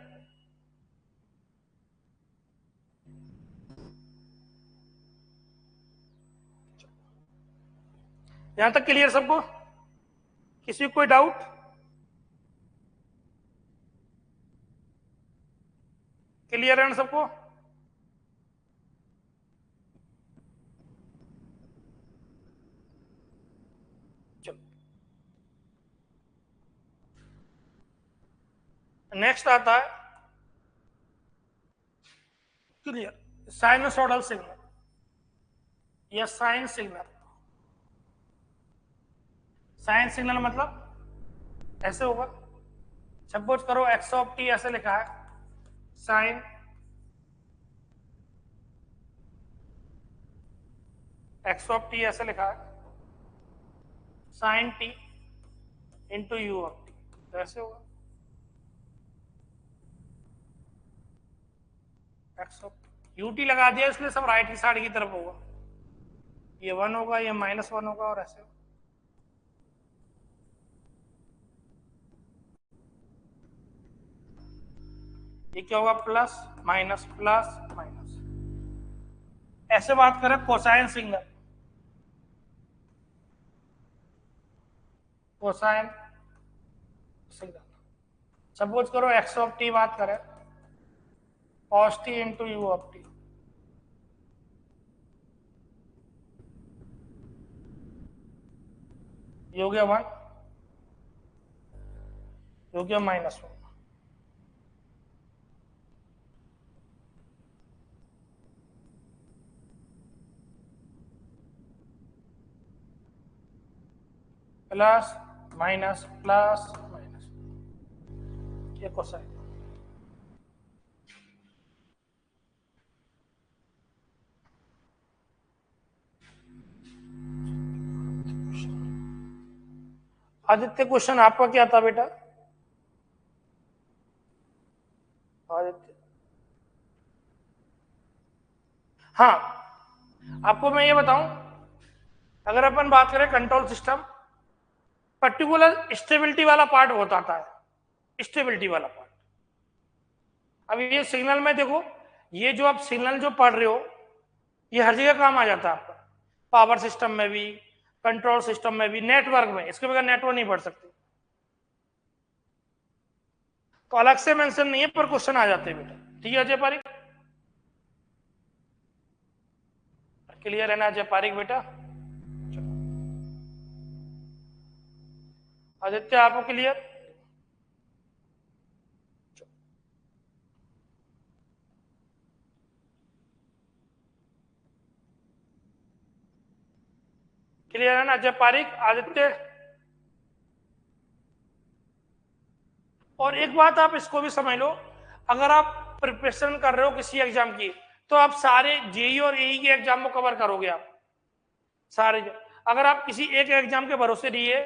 यहां तक क्लियर सबको? किसी को कोई डाउट? क्लियर है ना सबको? चलो नेक्स्ट आता है क्लियर साइनसोइडल सिग्नल या साइन सिग्नल। साइन सिग्नल मतलब ऐसे होगा, सपोज करो एक्स ऑफ टी ऐसे लिखा है, साइन एक्स ऑफ टी ऐसे लिखा है, sine t into u of t, तो ऐसे होगा एक्स ऑफ यू टी लगा दिया इसलिए सब राइट की साइड की तरफ होगा, ये 1 होगा, ये -1 होगा और ऐसे होगा। ये क्या होगा, प्लस माइनस प्लस माइनस। ऐसे बात करें cosine signal, cosine signal suppose करो एक्स ऑफ टी बात करें, cos T into u of T, ये हो गया 1, ये हो गया -1। प्लस माइनस प्लस माइनस, ये कोसाइन। आदित्य क्वेश्चन आपका क्या था बेटा? आदित्य, हाँ आपको मैं ये बताऊं, अगर अपन बात करें कंट्रोल सिस्टम, पर्टिकुलर स्टेबिलिटी वाला पार्ट होता है, स्टेबिलिटी वाला पार्ट। अब ये सिग्नल में देखो, ये जो आप सिग्नल जो पढ़ रहे हो, ये हर जगह काम आ जाता है आपका, पावर सिस्टम में भी, कंट्रोल सिस्टम में भी, नेटवर्क में, इसके बगैर नेटवर्क नहीं पढ़ सकते। तो अलग से मेंशन नहीं है पर क्वेश्चन आ जाते हैं बेटा। ठीक है अजय पारिक? क्लियर है ना अजय पारिक बेटा? आदित्य आपको क्लियर? क्लियर है ना अजय पारिक, आदित्य? और एक बात आप इसको भी समझ लो, अगर आप प्रिपरेशन कर रहे हो किसी एग्जाम की, तो आप सारे जेई और एई के एग्जाम को कवर करोगे आप सारे। अगर आप किसी एक एग्जाम के भरोसे रहिए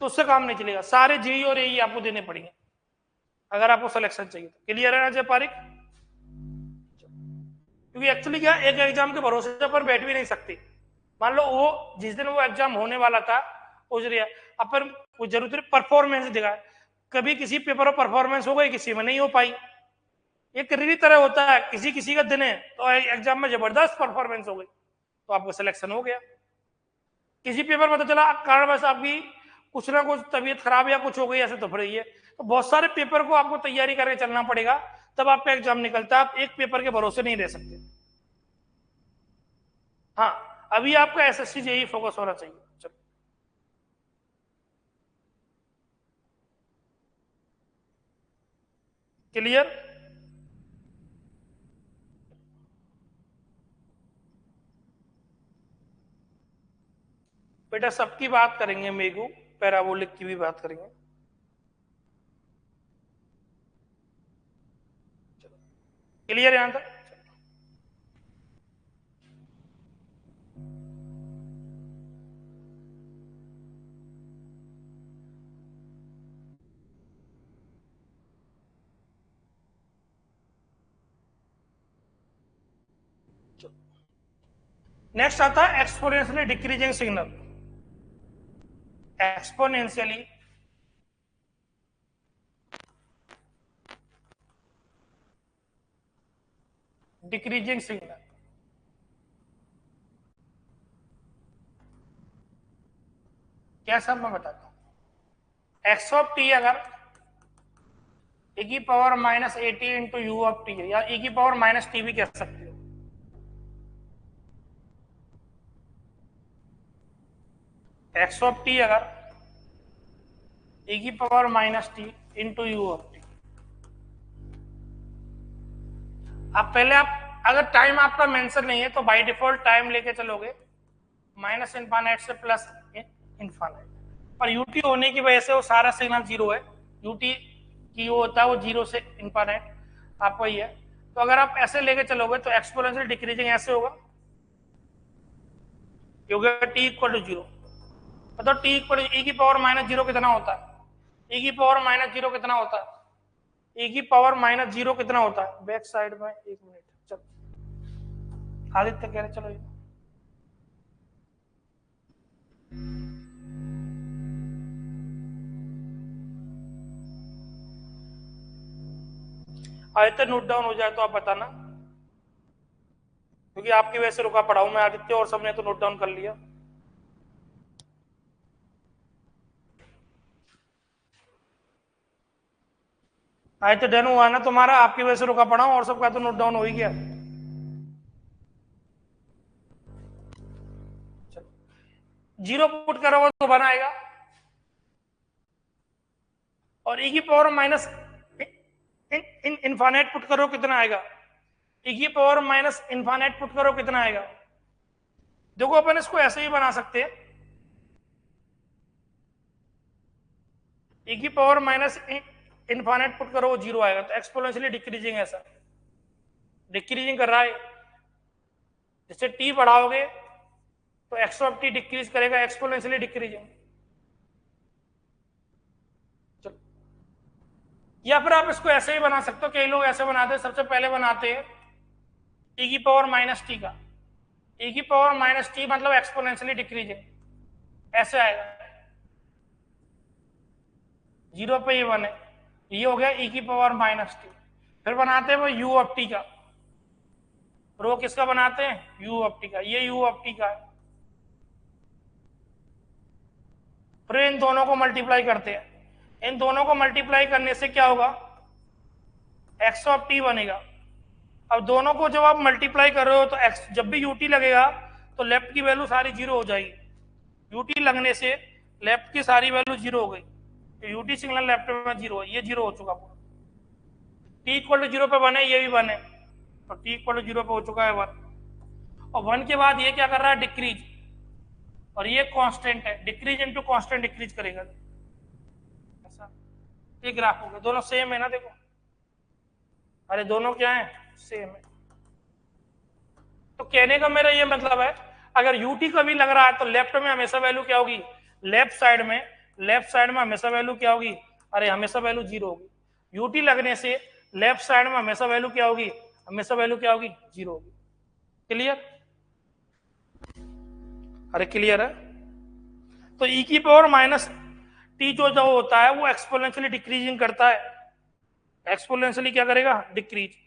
तो उससे काम नहीं चलेगा, सारे जेई और एई आपको देने पड़ेंगे अगर आपको सिलेक्शन चाहिए तो। क्लियर है ना अजय पारिक? क्योंकि एक्चुअली क्या, एक एग्जाम के भरोसे पर बैठ भी नहीं सकते। मान लो वो जिस दिन वो एग्जाम होने वाला था उस दिन अपन वो जरूर परफॉर्मेंस दिखा, कभी किसी पेपर में परफॉर्मेंस हो गई, किसी में नहीं हो पाई। एक रिली तरह होता है, किसी किसी का दिन है तो एग्जाम में जबरदस्त परफॉर्मेंस हो गई तो आपका सिलेक्शन हो गया। किसी पेपर में तो चला कारण बस आपकी कुछ ना कुछ तबीयत खराब या कुछ हो गई, ऐसे तो फिर ये तो बहुत सारे पेपर को आपको तैयारी करके चलना पड़ेगा, तब आपका एग्जाम निकलता है। आप एक पेपर के भरोसे नहीं रह सकते। हाँ अभी आपका एसएससी जेई फोकस होना चाहिए। चलो क्लियर? बेटा सबकी बात करेंगे, मेगू पैराबोलिक की भी बात करेंगे। क्लियर यहां तक? नेक्स्ट आता है exponentially decreasing signal. Exponentially decreasing signal कैसा मैं बताता हूं। एक्स ऑफ टी अगर e की power minus A T into u of T है, या e की पावर माइनस टी भी कह सकते हो। एक्स ऑफ टी अगर e की power minus T into u of T. अब पहले आप अगर टाइम आपका मेंशन नहीं है तो बाय डिफॉल्ट टाइम लेके चलोगे माइनस इनफाइनाइट से प्लस इनफाइनाइट, पर यूटी होने की वजह से वो सारा सिग्नल जीरो है। यूटी की वो होता है वो जीरो से इनफाइनाइट, आपको ही है। तो अगर आप ऐसे लेके चलोगे तो एक्सपोनेंशियल डिक्रीजिंग ऐसे होगा, टी इक्वल टू जीरो। मतलब टी इक्वल ई की पावर माइनस जीरो कितना होता है? ई की पावर माइनस जीरो कितना होता है? ई की पावर माइनस जीरो कितना होता है? बैक साइड में एक मिनट, चलो आदित्य कह रहे चलो ये आदित्य नोट डाउन हो जाए तो आप बताना, क्योंकि आपकी वजह से रुका पड़ा हूं मैं आदित्य, और सबने तो नोट डाउन कर लिया। आदित्य डन हुआ ना तुम्हारा? आपकी वजह से रुका पड़ा हूं और सबका तो नोट डाउन हो ही गया। जीरो पुट करोगे तो बनाएगा, और ई की पावर माइनस इनफाइनाइट पुट करो कितना आएगा? ई की पावर माइनस इनफाइनाइट पुट करो कितना आएगा? देखो अपन इसको ऐसे ही बना सकते हैं, ई की पावर माइनस इनफाइनाइट पुट करो वो जीरो आएगा। तो एक्सपोनेंशियली डिक्रीजिंग ऐसा डिक्रीजिंग कर रहा है। जैसे टी बढ़ाओगे तो एक्स ऑफ टी डिक्रीज करेगा, एक्सपोनेंशियली डिक्रीजिंग। या फिर आप इसको ऐसे ही बना सकते हो, कई लोग ऐसे बनाते हैं। सबसे पहले बनाते हैं e की पावर माइनस टी का, e की पावर माइनस टी मतलब एक्सपोनेंशियली डिक्रीजिंग, ऐसे आएगा जीरो पे ये वन है, ये हो गया e की पावर माइनस टी। फिर बनाते हैं वो u ऑफ टी का, रो किसका बनाते हैं? u ऑफ टी का, ये u ऑफ टी का है। फिर इन दोनों को मल्टीप्लाई करते हैं, इन दोनों को मल्टीप्लाई करने से क्या होगा? x ऑफ टी बनेगा। अब दोनों को जब आप मल्टीप्लाई कर रहे हो तो x जब भी यूटी लगेगा तो लेफ्ट की वैल्यू सारी जीरो हो जाएगी। यूटी लगने से लेफ्ट की सारी वैल्यू जीरो हो गई, तो यूटी सिग्नल लेफ्ट में जीरो है, ये जीरो हो चुका पूरा। टी इक्वल टू जीरो पे वन है, ये भी वन है, तो टी इक्वल टू जीरो पे हो चुका है वन। और वन के बाद ये क्या कर रहा है? डिक्रीज, और ये कांस्टेंट है, डिक्रीज इनटू कांस्टेंट डिक्रीज करेगा ऐसा। ये ग्राफ हो गया, दोनों सेम है ना? देखो, अरे दोनों क्या है? सेम है। तो कहने का मेरा ये मतलब है, अगर यूटी कभी लग रहा है तो लेफ्ट में हमेशा वैल्यू क्या होगी? लेफ्ट साइड में हमेशा वैल्यू क्या होगी? अरे हमेशा वैल्यू जीरो होगी। यूटी लगने से लेफ्ट साइड में हमेशा वैल्यू क्या होगी? हमेशा वैल्यू क्या होगी? जीरो होगी। क्लियर? अरे क्लियर है? तो ई की पावर माइनस टी जो होता है वो एक्सपोनेंशियली डिक्रीजिंग करता है। एक्सपोनेंशियली क्या करेगा? Decrease.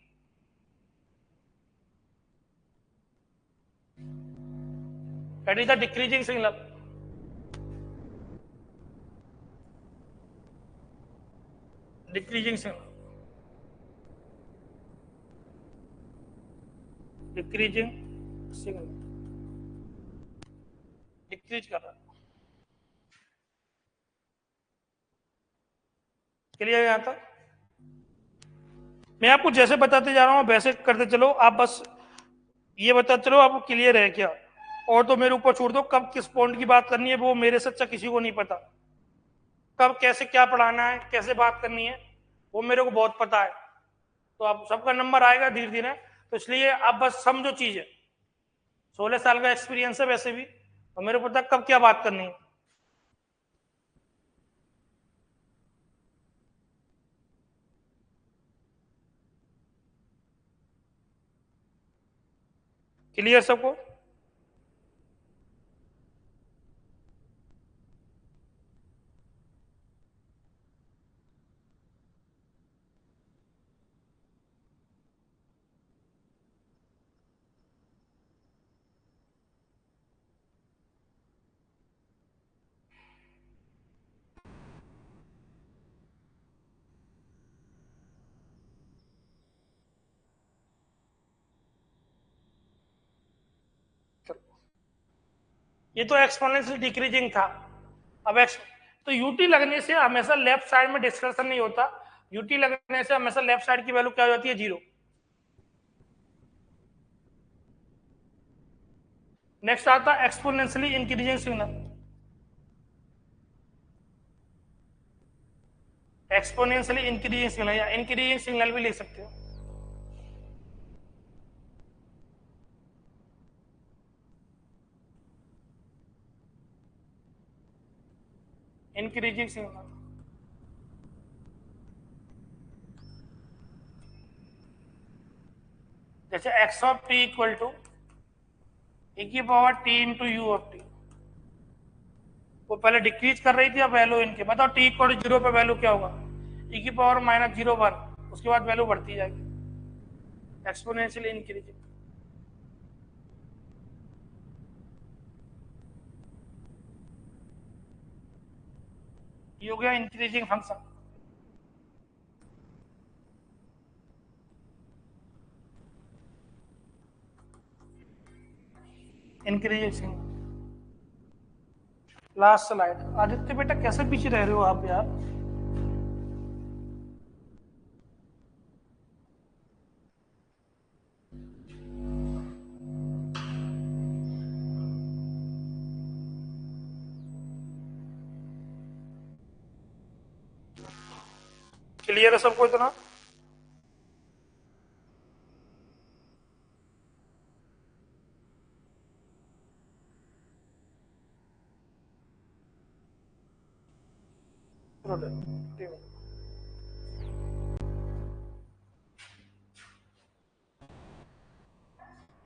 That is the decreasing signal. Decreasing signal, decreasing signal, decrease कर रहा है। क्लियर यहां तक? मैं आपको जैसे बताते जा रहा हूं वैसे करते चलो, आप बस ये बताते चलो आपको क्लियर है क्या। और तो मेरे ऊपर छोड़ दो, कब किस पॉइंट की बात करनी है वो मेरे से अच्छा किसी को नहीं पता। कब कैसे क्या पढ़ाना है, कैसे बात करनी है, वो मेरे को बहुत पता है। तो अब सबका नंबर आएगा धीरे धीरे, तो इसलिए आप बस समझो चीजें। 16 साल का एक्सपीरियंस है वैसे भी, और मेरे को पता कब क्या बात करनी है। क्लियर सबको? ये तो एक्सपोनेंशियल डिक्रीजिंग था। अब तो यूटी लगने से हमेशा लेफ्ट साइड में डिस्कशन नहीं होता। यूटी लगने से हमेशा लेफ्ट साइड की वैल्यू क्या हो जाती है? 0। नेक्स्ट आता है exponentially increasing signal. Exponentially increasing signal या इंक्रीजिंग सिग्नल भी लिख सकते हो। इंक्रीजिंग सिग्नल जैसे x of t equal to e की power t into u of t. वो पहले डिक्रीज कर रही थी, अब वैल्यू इनके, बताओ टी इक्वल टू 0 पे वैल्यू क्या होगा? e की पावर -0 1, उसके बाद वैल्यू बढ़ती जाएगी, एक्सपोनेंशियली इंक्रीजिंग। ये हो गया increasing function. Increasing. Last slide. Aditya बेटा कैसे पीछे रह रहे हो आप यार? क्लियर है सबको इतना?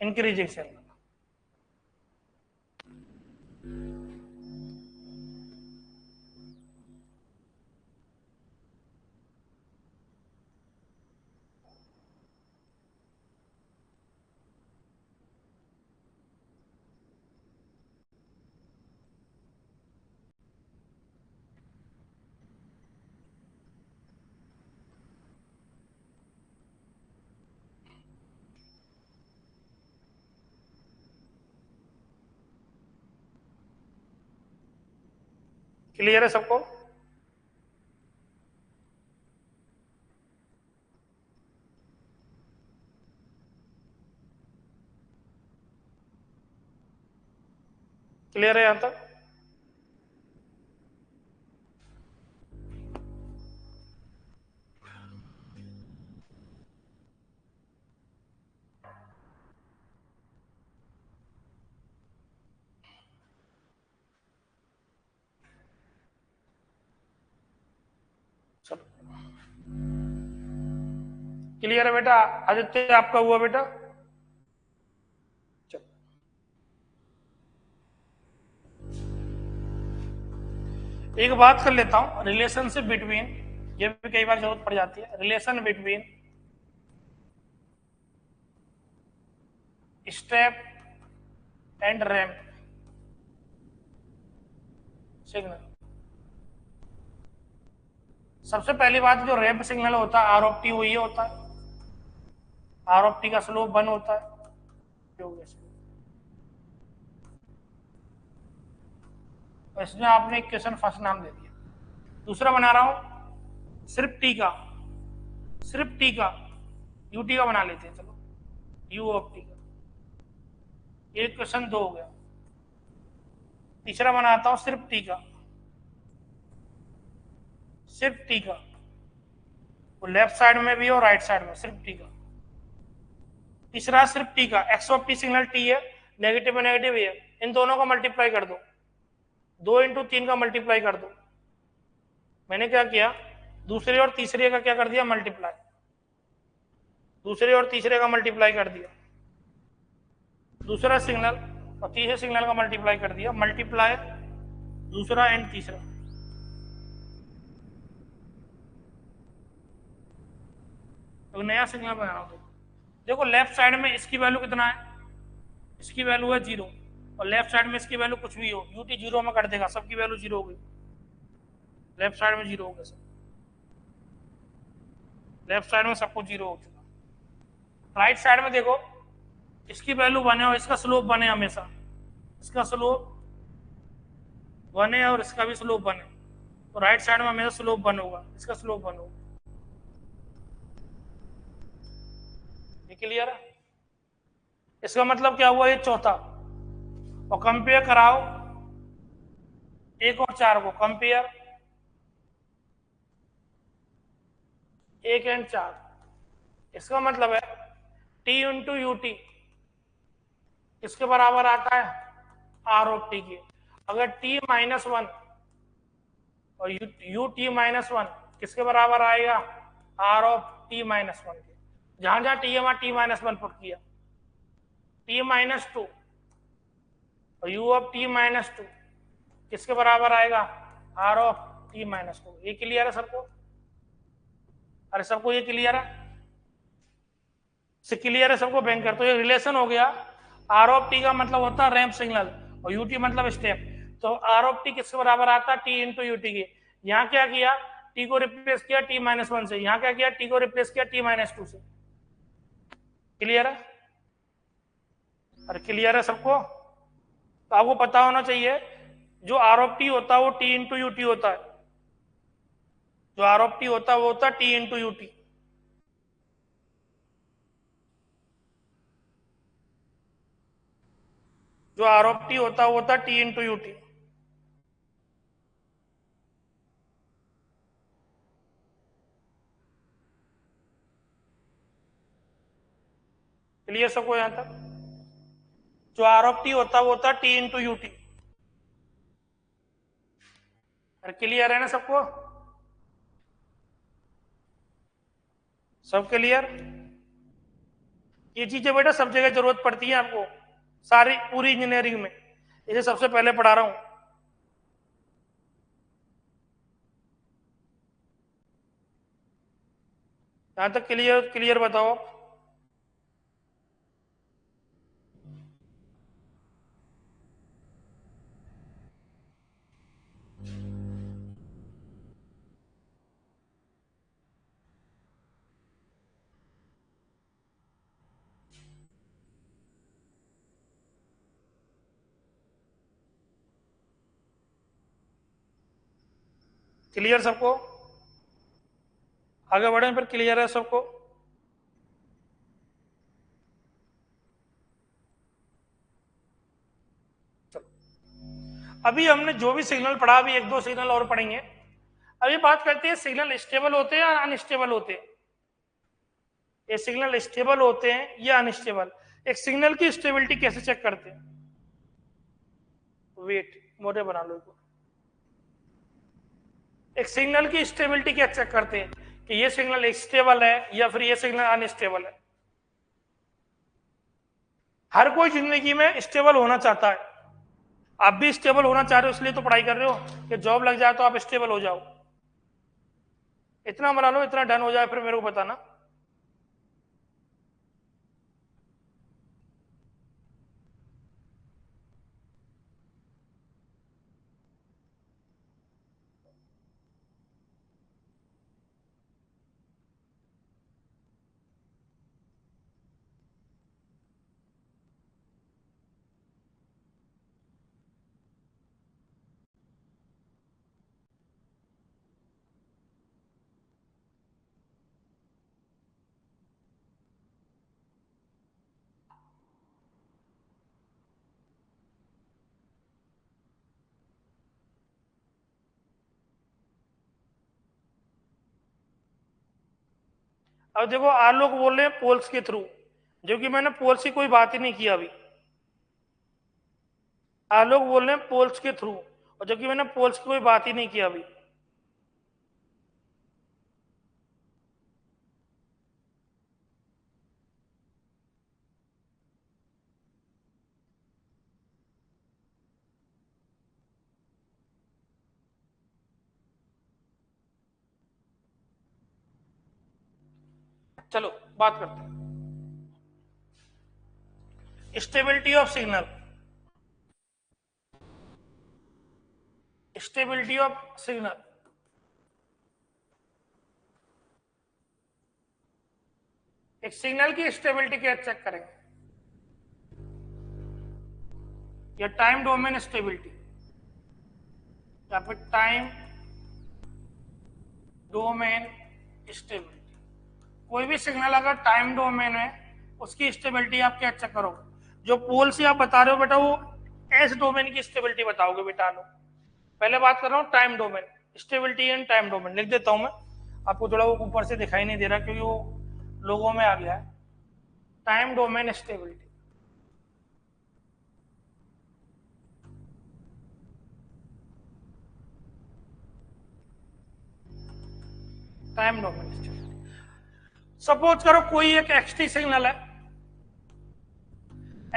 Increasing signal. क्लियर है सबको? क्लियर है यहां तक? चलो क्लियर है बेटा? आदित्य आपका हुआ बेटा? चलो एक बात कर लेता हूं, रिलेशनशिप बिटवीन, ये भी कई बार जरूरत पड़ जाती है, relation between step and ramp signal. सबसे पहली बात, जो रैंप सिग्नल होता है आर ऑफ टी, वो ये होता है, आर ऑफ टी का स्लोप 1 होता है। तो इसमें आपने इक्वेशन फर्स्ट नाम दे दिया। दूसरा बना रहा हूं सिर्फ टी का, सिर्फ टी का, यू टी का बना लेते हैं, चलो यू ऑफ टी का। ये इक्वेशन 2 हो गया। तीसरा बनाता हूं सिर्फ टी का, सिर्फ टी का, वो लेफ्ट साइड में भी और राइट साइड में सिर्फ टी का। तीसरा सिर्फ टी का, x of T signal T है, नेगेटिव है नेगेटिव है, इन दोनों का मल्टीप्लाई कर दो, 2 × 3 का मल्टीप्लाई कर दो। मैंने क्या किया, दूसरे और तीसरे का क्या कर दिया, मल्टीप्लाई, दूसरे और तीसरे का मल्टीप्लाई कर दिया, दूसरा सिग्नल और तीसरे सिग्नल का मल्टीप्लाई कर दिया, मल्टीप्लाई दूसरा एंड तीसरा। तो नया सिग्नल बना रहा हूं। देखो लेफ्ट साइड में इसकी वैल्यू कितना है, इसकी वैल्यू है 0, और लेफ्ट साइड में इसकी वैल्यू कुछ भी हो, यूटी 0 में कर देगा, सबकी वैल्यू 0 हो गई, लेफ्ट साइड में 0 हो गया सब, लेफ्ट साइड में सब कुछ 0 हो चुका। राइट साइड में देखो, इसकी वैल्यू 1 है और इसका स्लोप 1 है हमेशा, इसका स्लोप 1 है और इसका भी स्लोप 1 है, तो राइट साइड में हमेशा स्लोप 1 होगा, इसका स्लोप 1 होगा। ये क्लियर है? इसका मतलब क्या हुआ, ये चौथा, और कंपेयर कराओ 1 और 4 को, कंपेयर 1 एंड 4, इसका मतलब है टी इंटू यू टी इसके बराबर आता है आर ऑफ टी के। अगर टी -1 और यू टी -1 किसके बराबर आएगा, आर ऑफ टी -1 के। जहां जहां टी है वहां टी -1 पुट किया, टी -2 और यू ऑफ टी -2 किसके बराबर आएगा, आर ऑफ टी -2। ये क्लियर है सबको? अरे सबको ये क्लियर है? से क्लियर है सबको बैंकर? तो ये रिलेशन हो गया, आर ऑफ टी का मतलब होता है रैंप सिग्नल और यूटी मतलब स्टेप। तो आर ऑफ टी किसके बराबर आता है, टी इंटू यूटी के। यहाँ क्या किया, टी को रिप्लेस किया टी -1 से, यहाँ क्या किया, टी को रिप्लेस किया टी -2 से। क्लियर है? अरे क्लियर है सबको? तो आपको पता होना चाहिए, जो आर ऑफ टी होता है वो टी इंटू यूटी होता है, जो आर ऑफ टी होता है वो होता है टी इंटू यूटी। जो आर ऑफ टी होता है वो होता है टी इंटू यूटी। क्लियर सबको यहां तक? जो आर ऑफ टी होता है वो होता है टी इंटू यूटी। अरे क्लियर है ना सबको? सब क्लियर? ये चीजें बेटा सब जगह जरूरत पड़ती है आपको, सारी पूरी इंजीनियरिंग में, इसे सबसे पहले पढ़ा रहा हूं। यहां तक क्लियर? क्लियर बताओ। क्लियर सबको? आगे बढ़े फिर, क्लियर है सबको? अभी हमने जो भी सिग्नल पढ़ा, अभी 1-2 सिग्नल और पढ़ेंगे। अभी बात करते हैं सिग्नल स्टेबल होते हैं या अनस्टेबल होते हैं। ये सिग्नल स्टेबल होते हैं या अनस्टेबल। एक सिग्नल की स्टेबिलिटी कैसे चेक करते हैं, वेट मोटे बना लो इसको। एक सिग्नल की स्टेबिलिटी क्या चेक करते हैं कि ये सिग्नल स्टेबल है या फिर ये सिग्नल अनस्टेबल है। हर कोई जिंदगी में स्टेबल होना चाहता है, आप भी स्टेबल होना चाह रहे हो, इसलिए तो पढ़ाई कर रहे हो कि जॉब लग जाए तो आप स्टेबल हो जाओ। इतना बना लो, इतना डन हो जाए, फिर मेरे को बताना। अब देखो आलोक बोल रहे हैं पोल्स के थ्रू, जो कि मैंने पोल्स की कोई बात ही नहीं की अभी। आलोक बोल रहे हैं पोल्स के थ्रू, और जो कि मैंने पोल्स की कोई बात ही नहीं की अभी। चलो बात करते हैं stability of signal. Stability of signal, एक सिग्नल की स्टेबिलिटी कैसे चेक करेंगे? या टाइम डोमेन स्टेबिलिटी, या फिर टाइम डोमेन स्टेबिलिटी। कोई भी सिग्नल अगर टाइम डोमेन है, उसकी स्टेबिलिटी आप क्या चेक करोगे? जो पोल से आप बता रहे हो बेटा, वो एस डोमेन की स्टेबिलिटी बताओगे बेटा। लो पहले बात कर रहा हूँ time domain stability and time domain. लिख देता हूं मैं, आपको थोड़ा वो ऊपर से दिखाई नहीं दे रहा क्योंकि वो लोगों में आ गया है। Time domain stability, time domain stability. Suppose करो कोई एक एक्सटी सिग्नल है,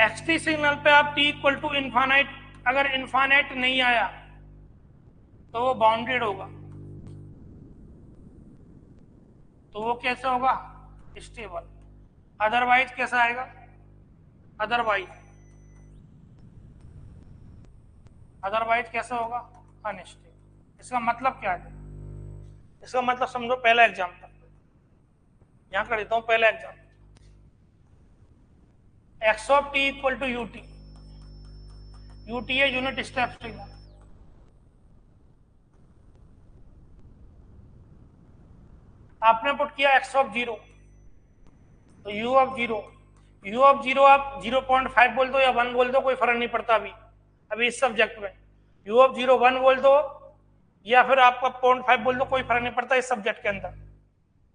एक्सटी सिग्नल पे आप टी इक्वल टू इन्फानाइट, अगर इन्फानाइट नहीं आया तो वो बाउंडेड होगा। तो वो कैसे होगा? स्टेबल। अदरवाइज कैसा आएगा? अदरवाइज, अदरवाइज कैसा होगा? अनस्टेबल। इसका मतलब क्या है? इसका मतलब समझो, पहला एग्जाम्पल यहां कर देता हूं। पहला example, x of t equal to u t. U t है यूनिट स्टेप सिग्नल। आपने पुट किया एक्स ऑफ जीरो, तो u of zero. U of zero आप 0.5 बोल दो या 1 बोल दो, कोई फर्क नहीं पड़ता अभी अभी इस सब्जेक्ट में। यू ऑफ जीरो 1 बोल दो या फिर आपका 0.5 बोल दो, कोई फर्क नहीं पड़ता इस सब्जेक्ट के अंदर,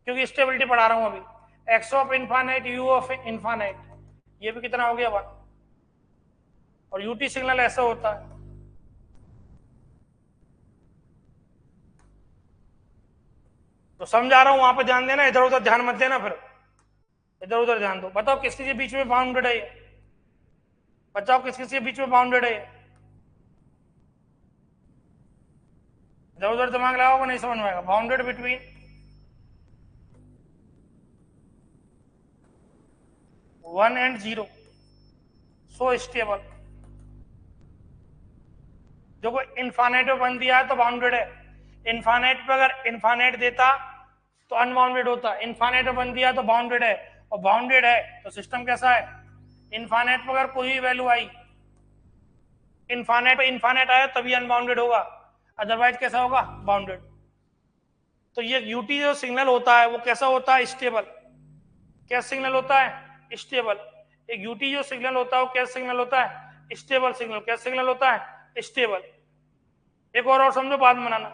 क्योंकि स्टेबिलिटी पढ़ा रहा हूं अभी। X of infinite, you of infinite, ये भी कितना हो गया? 1। और यूटी सिग्नल ऐसा होता है। तो समझा रहा हूं, वहां पे ध्यान देना, इधर उधर ध्यान मत देना, फिर इधर उधर ध्यान दो। बताओ किस किसके बीच में बाउंडेड है? बताओ किस किसके बीच में बाउंडेड है? इधर उधर दिमाग लगाओगे नहीं समझ में आएगा। Bounded between one and zero, so stable. जो कोई इन्फानाइट पे बन दिया है तो बाउंडेड है। इन्फानाइट पे अगर इन्फानाइट देता तो अनबाउंडेड होता। इन्फानाइट पे बन दिया तो बाउंडेड है, और बाउंडेड है तो सिस्टम कैसा है? इन्फानाइट पे अगर कोई वैल्यू आई, इन्फानाइट पे इन्फानाइट आया तभी अनबाउंडेड होगा, अदरवाइज कैसा होगा? बाउंडेड। तो ये यूटी जो सिग्नल होता है वो कैसा होता है? स्टेबल। क्या सिग्नल होता है? स्टेबल। एक यूटी जो सिग्नल होता है वो क्या सिग्नल होता है? Stable signal. क्या सिग्नल होता है? स्टेबल। एक और समझो, बाद में बनाना,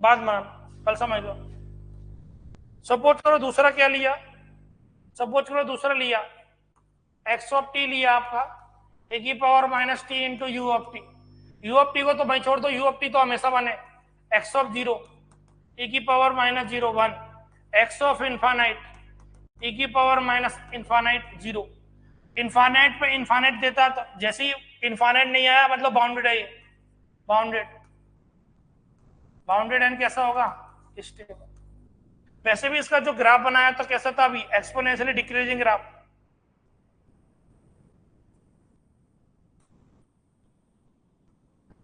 बाद में बनाना, कल समझ लो। सपोज करो दूसरा क्या लिया, सपोज करो दूसरा लिया, एक्स ऑफ टी लिया आपका ए की power minus T into u of T. You of T को तो भाई छोड़ दो, यू ऑफ टी तो हमेशा बने। एक्स ऑफ जीरो e की power minus zero 1, x of infinite e की पावर माइनस इन्फानाइट 0। इन्फानाइट पे इन्फानाइट देता तो जैसे ही इन्फानाइट नहीं आया मतलब बाउंडेड है ये, बाउंडेड। बाउंडेड एंड कैसा होगा? स्टेबल। वैसे भी इसका जो ग्राफ बनाया तो कैसा था? अभी exponentially decreasing graph.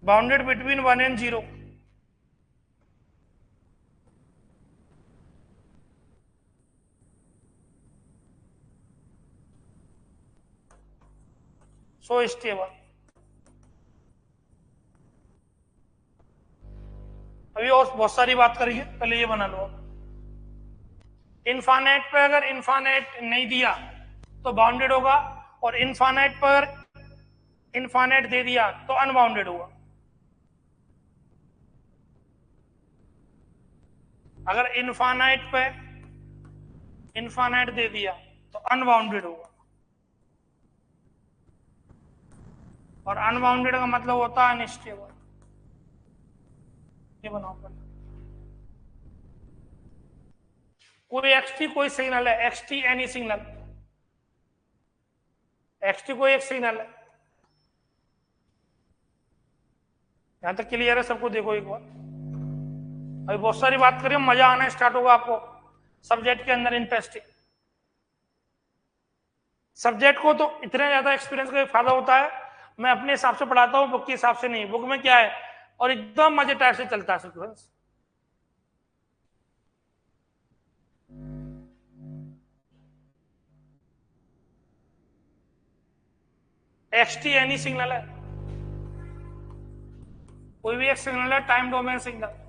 Bounded between 1 and 0, so stable. अभी और बहुत सारी बात करेंगे, पहले ये बना लो। इन्फानाइट पे अगर इन्फानाइट नहीं दिया तो बाउंडेड होगा, और इन्फानाइट पर इन्फानाइट दे दिया तो अनबाउंडेड होगा। अगर इन्फानाइट पे इनफाइनाइट दे दिया तो अनबाउंडेड होगा, और अनबाउंडेड का मतलब होता है अनस्टेबल। ये बनाओ पहले। कोई एक्सटी कोई सिग्नल है, एक्सटी एनी सिग्नल, एक्सटी कोई एक सिग्नल है। यहां तक क्लियर है सबको? देखो एक बार, अभी बहुत सारी बात करें, मजा आना स्टार्ट होगा आपको सब्जेक्ट के अंदर, इंटरेस्टिंग। सब्जेक्ट को तो इतने ज्यादा एक्सपीरियंस का फायदा होता है, मैं अपने हिसाब से पढ़ाता हूँ, बुक के हिसाब से नहीं। बुक में क्या है, और एकदम मजे टाइप से चलता है सीक्वेंस। एक्सटी एनी सिग्नल है, कोई भी एक सिग्नल है, टाइम डोमेन सिग्नल।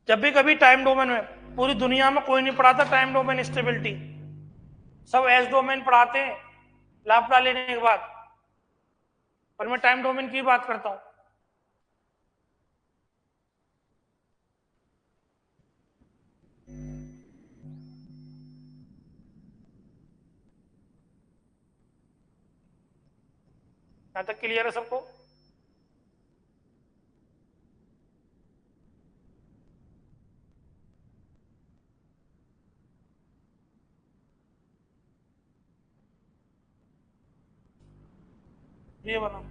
जब भी कभी टाइम डोमेन में, पूरी दुनिया में कोई नहीं पढ़ाता टाइम डोमेन स्टेबिलिटी, सब एस डोमेन पढ़ाते हैं लापता लेने के बाद, पर मैं टाइम डोमेन की बात करता हूं। यहां तक क्लियर है सबको? ये बनाओ।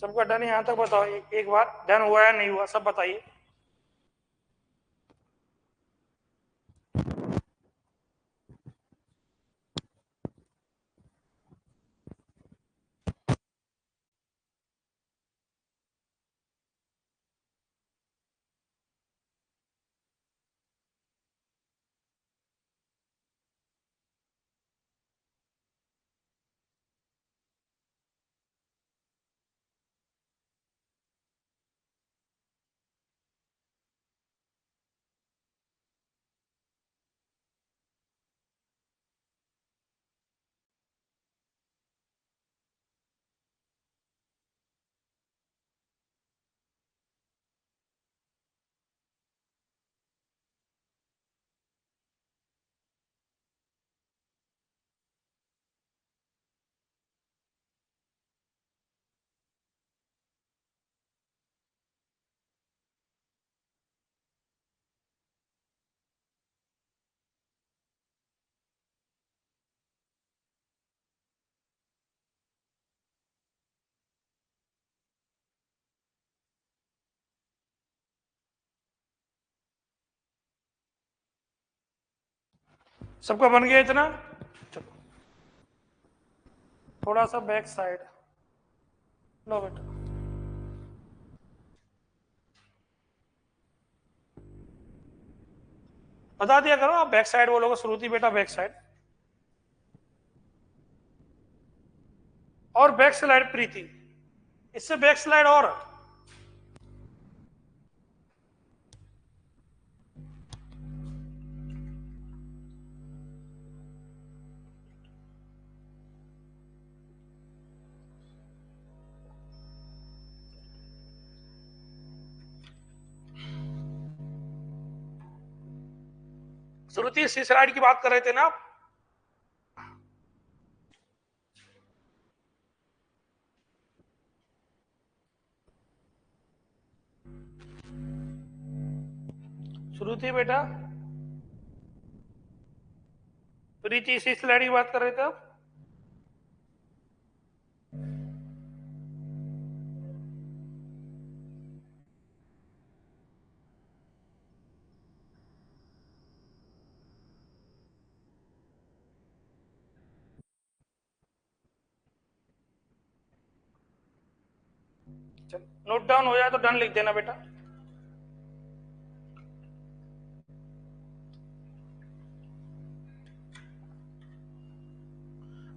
सबका डन? यहां तक बताओ एक बार, डन हुआ या नहीं हुआ, सब बताइए। सबका बन गया इतना? चलो थोड़ा सा बैक साइड लो बेटा। बता दिया करो आप, बैक साइड बोलोगे श्रुति बेटा, बैक साइड। और बैक स्लाइड प्रीति, इससे बैक स्लाइड और। श्रुति इसी स्लाइड की बात कर रहे थे ना आप? श्रुति बेटा, प्रीति इसी स्लाइड की बात कर रहे थे आप? चलो नोट डाउन हो जाए तो डन लिख देना बेटा।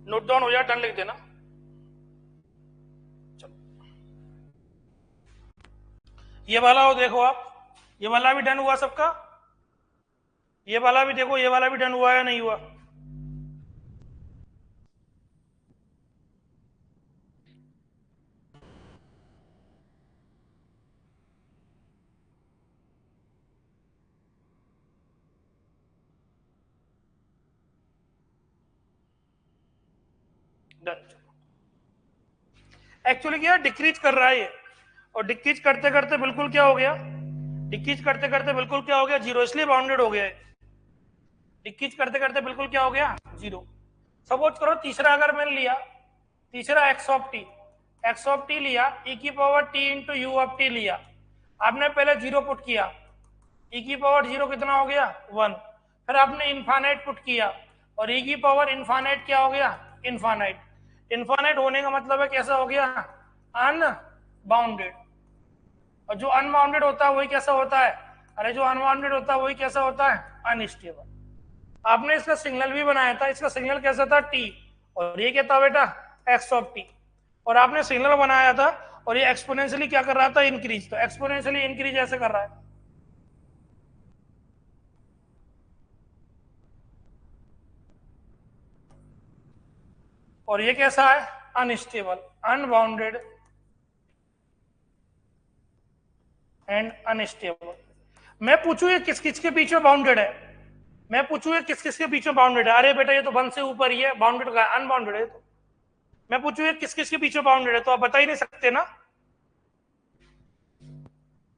नोट डाउन हो जाए डन लिख देना। चलो ये वाला हो देखो आप, ये वाला भी डन हुआ सबका। ये वाला भी देखो, ये वाला भी डन हुआ या नहीं हुआ। डन। एक्चुअली क्या डिक्रीज कर रहा है ये, और डिक्रीज करते करते बिल्कुल क्या हो गया, डिक्रीज करते करते बिल्कुल क्या हो गया, जीरो, इसलिए बाउंडेड हो गया है। डिक्रीज करते करते बिल्कुल क्या हो गया, जीरो। सपोज करो तीसरा अगर मैंने लिया, तीसरा एक्स ऑफ टी लिया, ई की power t into u of T लिया। आपने पहले जीरो पुट किया, ई की पावर जीरो कितना हो गया, वन। फिर आपने इन्फानाइट पुट किया, और ई की पावर इन्फानाइट क्या हो गया, इन्फानाइट। इन्फानाइट होने का मतलब है कैसा हो गया, अनबाउंडेड। और जो अनबाउंडेड होता है वही कैसा होता है, अरे जो अनबाउंडेड होता है वही कैसा होता है, अनस्टेबल। आपने इसका सिग्नल भी बनाया था, इसका सिग्नल कैसा था, टी, और ये क्या था बेटा, एक्स ऑफ टी। और आपने सिग्नल बनाया था, और ये एक्सपोनेंशियली क्या कर रहा था, इंक्रीज। तो एक्सपोनेंशियली इंक्रीज ऐसे कर रहा है। और ये कैसा है, अनस्टेबल, अनबाउंडेड एंड अनस्टेबल। मैं पूछू ये किस किस के बीच में बाउंडेड है, मैं पूछू ये किस किस के बीच में बाउंडेड है, अरे बेटा ये तो वन से ऊपर ही है, बाउंडेड का अनबाउंडेड है। तो मैं पूछू ये किस किस के बीच में बाउंडेड है, तो आप बता ही नहीं सकते ना।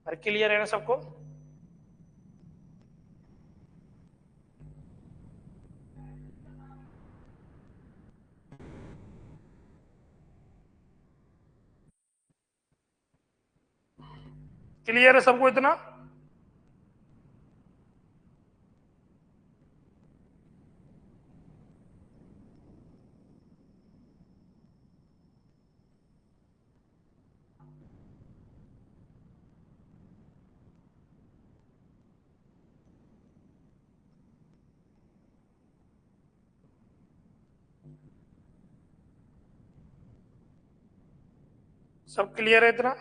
अरे क्लियर है ना सबको। क्लियर है सबको इतना। सब क्लियर है इतना।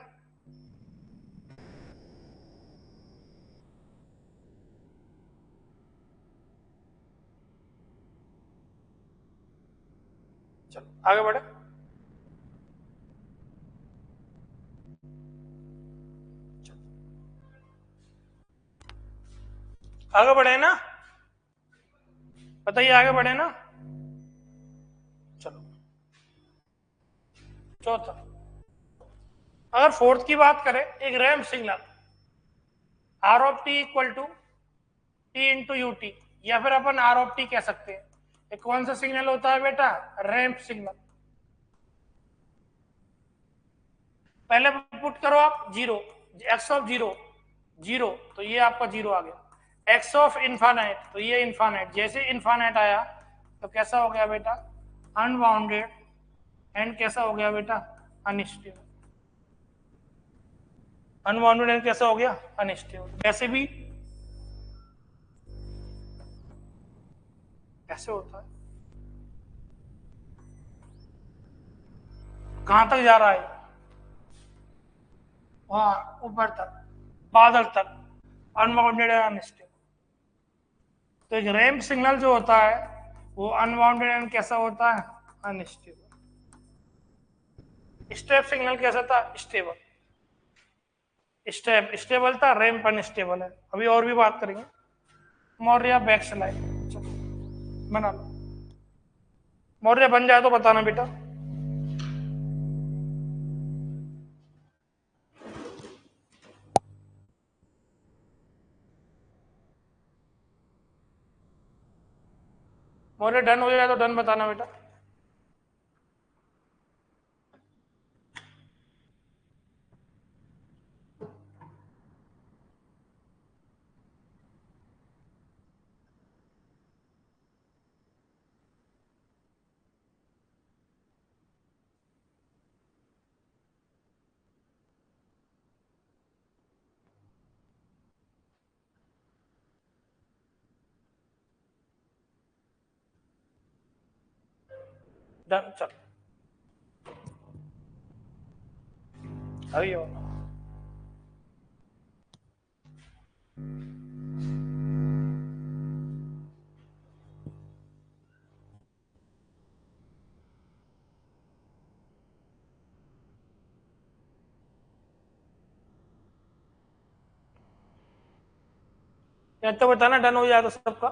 चलो आगे बढ़े। आगे बढ़े ना, बताइए आगे बढ़े ना। चलो चौथा, अगर फोर्थ की बात करें, एक ramp signal r of t equal to t into u t, या फिर अपन आर ऑफ टी कह सकते हैं। ये कौन सा सिग्नल होता है बेटा, रैंप सिग्नल। पहले पुट करो आप zero, x of zero zero, तो ये आपका जीरो आ गया। एक्स ऑफ इन्फानाइट, तो ये इन्फानाइट, जैसे इन्फानाइट आया तो कैसा हो गया बेटा, अनबाउंडेड एंड कैसा हो गया बेटा, अनस्टेबल। अनबाउंडेड एंड कैसा हो गया, अनस्टेबल। वैसे भी कैसे होता है, कहां तक जा रहा है, वहां ऊपर तक, बादल तक, अनबाउंडेड एंड अनस्टेबल। तो एक रैंप सिग्नल जो होता है वो अनबाउंडेड एंड कैसा होता है, अनस्टेबल। स्टेप सिग्नल कैसा था, स्टेबल। स्टेप स्टेबल था, रैंप अनस्टेबल है। अभी और भी बात करेंगे। मौर्य बैक स्लाइड, बना लो। मौर्य बन जाए तो बताना बेटा। मौर्य डन हो जाए तो डन बताना बेटा। डन, चल हरी हो। या तो बताना डन हो जाएगा सबका।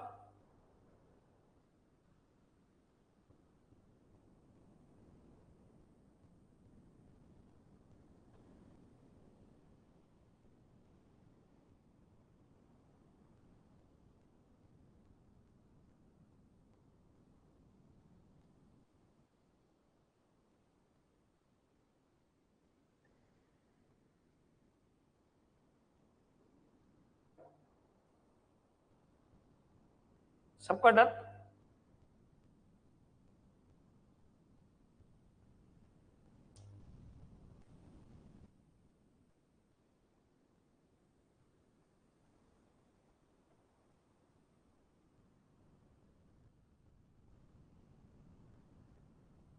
सबका डन।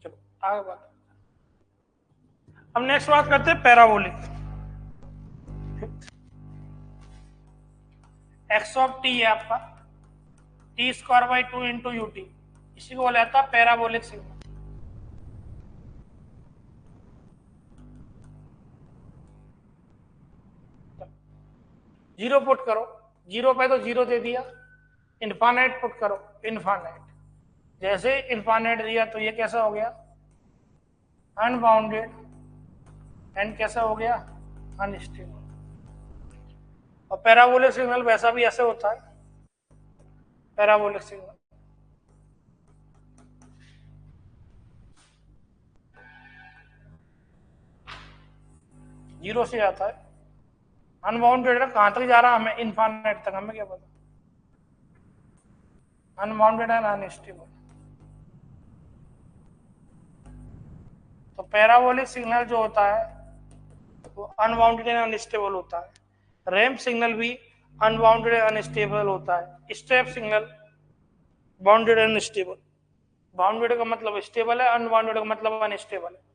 चलो आगे बात। अब नेक्स्ट बात करते हैं पैराबोलिक। एक्स ऑफ टी है आपका T square by 2 into u T, इसी को बोला जाता है पैराबोलिक सिग्नल। जीरो पुट करो, जीरो पे तो जीरो दे दिया, इन्फानाइट पुट करो, इन्फानाइट। जैसे इन्फानाइट दिया तो ये कैसा हो गया, अनबाउंडेड, एंड कैसा हो गया, अनस्टेबल। और पैराबोलिक सिग्नल वैसा भी ऐसे होता है, पैराबोलिक सिग्नल जीरो से आता है, अनबाउंडेड है, कहां तक जा रहा है हमें, इन्फानाइट तक, हमें क्या पता, अनबाउंडेड एंड अनस्टेबल। तो पैराबोलिक सिग्नल जो होता है वो अनबाउंडेड एंड अनस्टेबल होता है। रैंप सिग्नल भी अनबाउंडेड एंड अनस्टेबल होता है। Step signal bounded and stable. Bounded का मतलब स्टेबल है, अनबाउंडेड का मतलब अनस्टेबल है।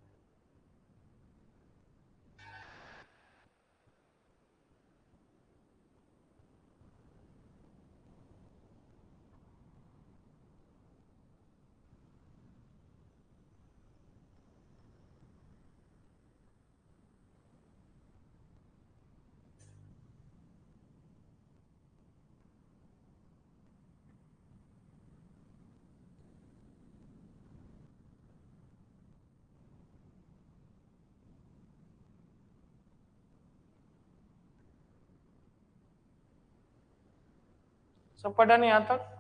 सबका डन यहां तक।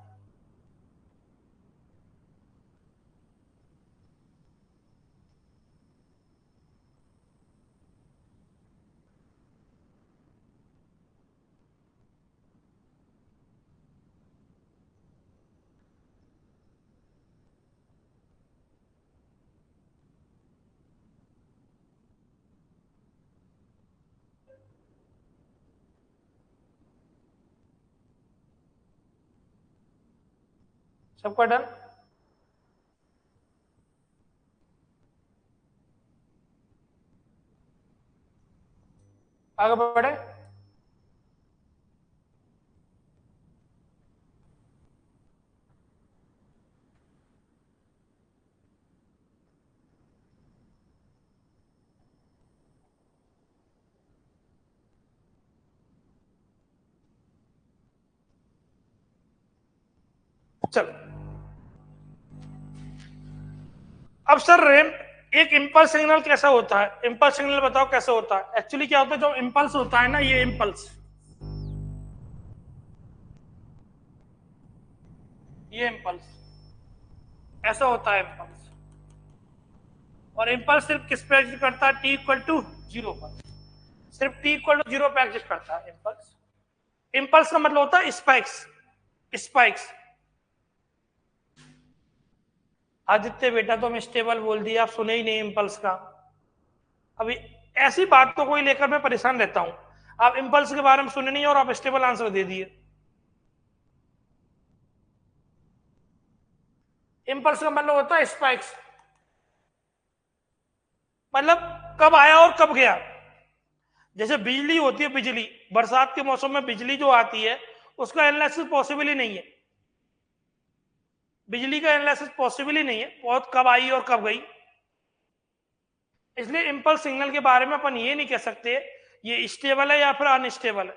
सबका डन। आगे बढ़े। चलो अब सर रैंप एक इंपल्स सिग्नल कैसा होता है, इंपल्स सिग्नल बताओ कैसे होता है। एक्चुअली क्या होता है, जो इंपल्स होता है ना, ये इंपल्स, ये इंपल्स ऐसा होता है इंपल्स। और इंपल्स सिर्फ किस पे एग्जिस्ट करता है, टी इक्वल टू जीरो पर। सिर्फ टी इक्वल टू जीरो पे एग्जिस्ट करता है इंपल्स। इंपल्स का मतलब होता है स्पाइक्स, स्पाइक्स। आदित्य बेटा तुम स्टेबल बोल दिया, आप सुने ही नहीं इंपल्स का। अभी ऐसी बातों को ही लेकर मैं परेशान रहता हूं। आप इंपल्स के बारे में सुने नहीं और आप स्टेबल आंसर दे दिए। इंपल्स का मतलब होता है स्पाइक्स। मतलब कब आया और कब गया। जैसे बिजली होती है, बिजली बरसात के मौसम में बिजली जो आती है उसका एनालिसिस पॉसिबल ही नहीं है, बिजली का एनालिसिस पॉसिबल ही नहीं है, बहुत कब आई और कब गई। इसलिए इंपल्स सिग्नल के बारे में अपन ये नहीं कह सकते ये स्टेबल है या फिर अनस्टेबल है।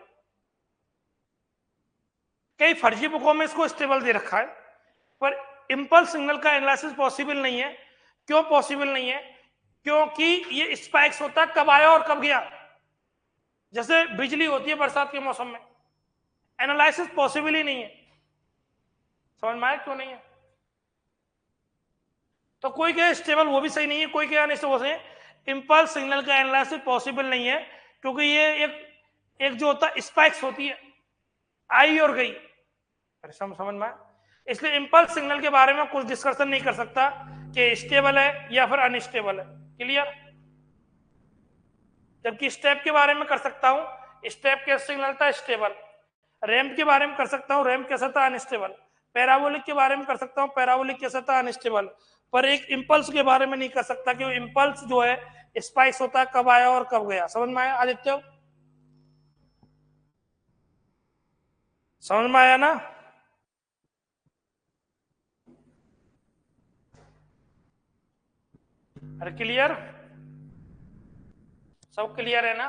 कई फर्जी बुकों में इसको स्टेबल दे रखा है, पर इंपल्स सिग्नल का एनालिसिस पॉसिबल नहीं है। क्यों पॉसिबल नहीं है? क्योंकि ये स्पाइक्स होता है, कब आया और कब गया। जैसे बिजली होती है बरसात के मौसम में, एनालिसिस पॉसिबल ही नहीं है। समझ में आया क्यों नहीं है? तो कोई कहे स्टेबल, वो भी सही नहीं है, कोई कहे अनस्टेबल सही है। इंपल्स सिग्नल का एनालिसिस पॉसिबल नहीं है, क्योंकि ये एक जो होता है स्पाइक्स होती है, आई और गई। समझ में? इसलिए इंपल्स सिग्नल के बारे में कुछ डिस्कशन नहीं कर सकता कि स्टेबल है या फिर अनस्टेबल है। क्लियर? जबकि स्टेप के बारे में कर सकता हूं, स्टेप कैसे सिग्नल था स्टेबल। रैंप के बारे में कर सकता हूं, रैंप कैसा था अनस्टेबल। पैराबोलिक के बारे में कर सकता हूं, पैराबोलिक कैसा था अनस्टेबल। पर एक इंपल्स के बारे में नहीं कर सकता, क्योंकि इंपल्स जो है स्पाइस होता है, कब आया और कब गया। समझ में आया आदित्य? समझ में आया ना? अरे क्लियर? सब क्लियर है ना?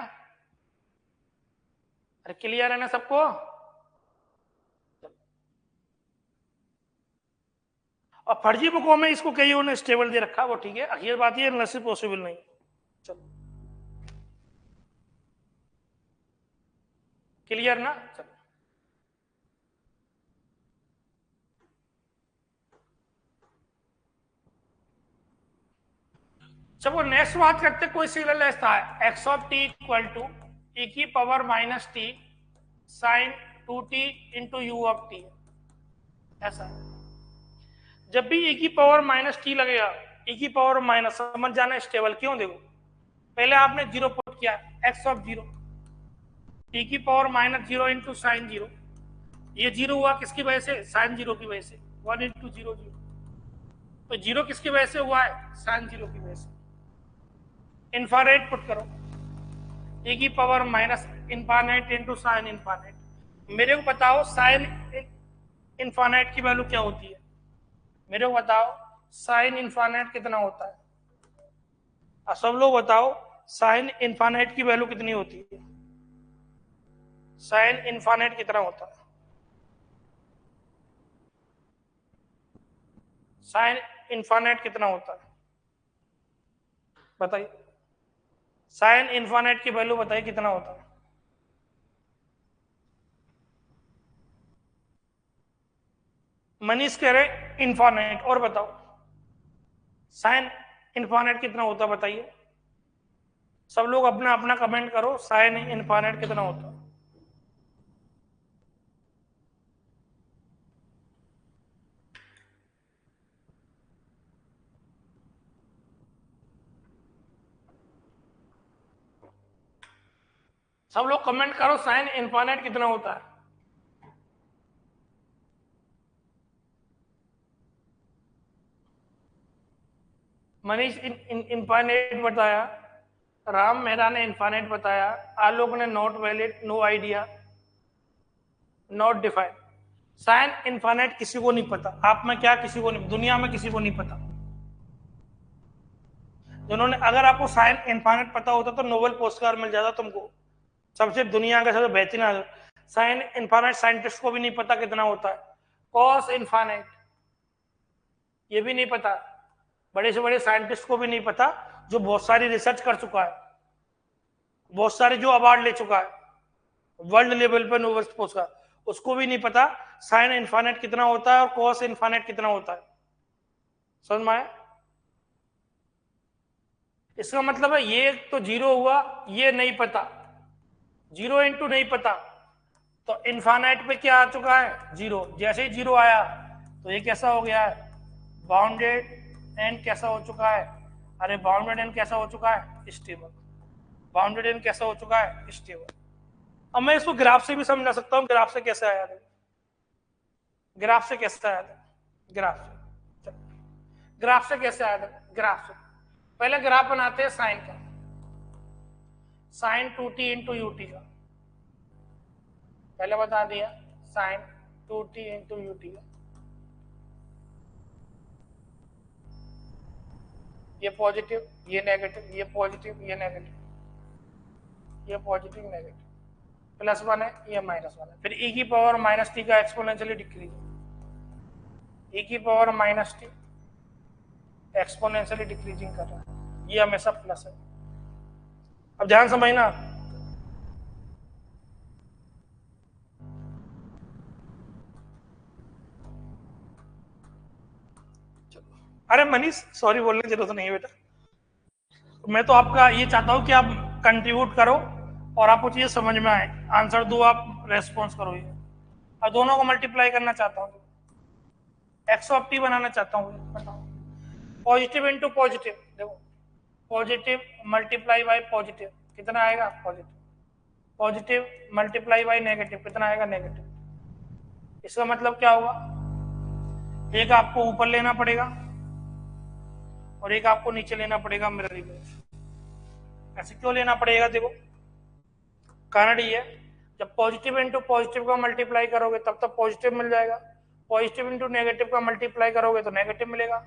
अरे क्लियर है ना सबको? और फर्जी बुकों में इसको कई उन्होंने स्टेबल दे रखा, वो ठीक है, आखिर बात ये एनालिसिस पॉसिबल नहीं। चलो क्लियर ना? चलो चलो नेक्स्ट बात करते, कोई सिग्नल ऐसा है x of t equal to e की power minus t sine 2t into u of t. ऐसा है, जब भी ई की पावर माइनस टी लगेगा, ई की पावर माइनस, समझ जाना स्टेबल क्यों। देखो पहले आपने जीरो पुट किया, एक्स ऑफ जीरो ई की power minus zero into sine zero. ये जीरो हुआ किसकी वजह से? साइन जीरो की वजह से। 1 इंटू जीरो जीरो, तो जीरो किसकी वजह से हुआ है? साइन जीरो की वजह से। इन्फानेट पुट करो, e की पावर माइनस इन्फानेट इंटू साइन इन्फानेट। मेरे को बताओ साइन इन्फानेट की वैल्यू क्या होती है? मेरे को बताओ साइन इन्फानेट कितना होता है? सब लोग बताओ साइन इन्फानेट की वैल्यू कितनी होती है? साइन इन्फानेट कितना होता है? साइन इन्फानेट कितना होता है बताइए? साइन इन्फानेट की वैल्यू बताइए कितना होता है? मनीष कह रहे इन्फानेट, और बताओ साइन इन्फानेट कितना होता है बताइए? सब लोग अपना अपना कमेंट करो, साइन इन्फानेट कितना होता है? सब लोग कमेंट करो साइन इन्फानेट कितना होता है? मनीष इन्फानेट बताया, राम मेहरा ने इन्फानेट बताया, आलोक ने not valid, no idea, not defined. Sine infinite किसी को नहीं पता, आप में क्या किसी को नहीं, दुनिया में किसी को नहीं पता। जिन्होंने, अगर आपको साइन इन्फानेट पता होता तो नोबेल पुरस्कार मिल जाता तुमको, सबसे दुनिया का सबसे बेहतरीन। साइन इन्फानेट साइंटिस्ट को भी नहीं पता कितना होता है। कॉस इन्फानेट ये भी नहीं पता, बड़े से बड़े साइंटिस्ट को भी नहीं पता, जो बहुत सारी रिसर्च कर चुका है, बहुत सारे जो अवार्ड ले चुका है वर्ल्ड लेवल पर नोबेल पुरस्कार, उसको भी नहीं पता साइन इन्फानेट कितना होता है और कॉस इन्फानेट कितना होता है। समझ में आया? इसका मतलब है ये तो जीरो हुआ, ये नहीं पता, जीरो इंटू नहीं पता, तो इन्फानेट पे क्या आ चुका है? जीरो। जैसे ही जीरो आया तो ये कैसा हो गया है? बाउंडेड एंड कैसा हो चुका है? अरे बाउंडेड एंड कैसा हो चुका है? स्टेबल। बाउंडेड एंड कैसा हो चुका है? स्टेबल। अब मैं इसको ग्राफ से भी समझा सकता हूँ, ग्राफ से कैसे आया था? ग्राफ से कैसे आया था? ग्राफ से, ग्राफ से कैसे आया था? ग्राफ से पहले ग्राफ बनाते हैं साइन का, साइन 2t इंटू यूटी का, पहले बता दिया साइन 2t इंटू यूटी का। ये पॉजिटिव, ये नेगेटिव, ये पॉजिटिव, ये नेगेटिव, ये पॉजिटिव नेगेटिव, प्लस वन है, ये माइनस वन है। फिर e की पावर माइनस टी का एक्सपोनेंशियली डिक्रीज, e की power minus T exponentially decreasing कर रहा है, ये हमेशा प्लस है। अब ध्यान समझना, अरे मनीष सॉरी बोलने की जरूरत नहीं है बेटा, मैं तो आपका ये चाहता हूँ कि आप कंट्रीब्यूट करो और आपको चीजें समझ में आए, आंसर दो, आप रेस्पॉन्स करो। ये और दोनों को मल्टीप्लाई करना चाहता हूँ, एक्स ऑफ टी बनाना चाहता हूँ, बताओ। पॉजिटिव इंटू पॉजिटिव, देखो पॉजिटिव मल्टीप्लाई बाय पॉजिटिव कितना आएगा, positive. Positive multiply by negative कितना आएगा, नेगेटिव। इसका मतलब क्या होगा, एक आपको ऊपर लेना पड़ेगा और एक आपको नीचे लेना पड़ेगा मिरर इमेज। ऐसे क्यों लेना पड़ेगा, देखो कारण ये है, जब पॉजिटिव इंटू पॉजिटिव का मल्टीप्लाई करोगे तब तक पॉजिटिव मिल जाएगा, पॉजिटिव इंटू नेगेटिव का मल्टीप्लाई करोगे तो नेगेटिव मिलेगा,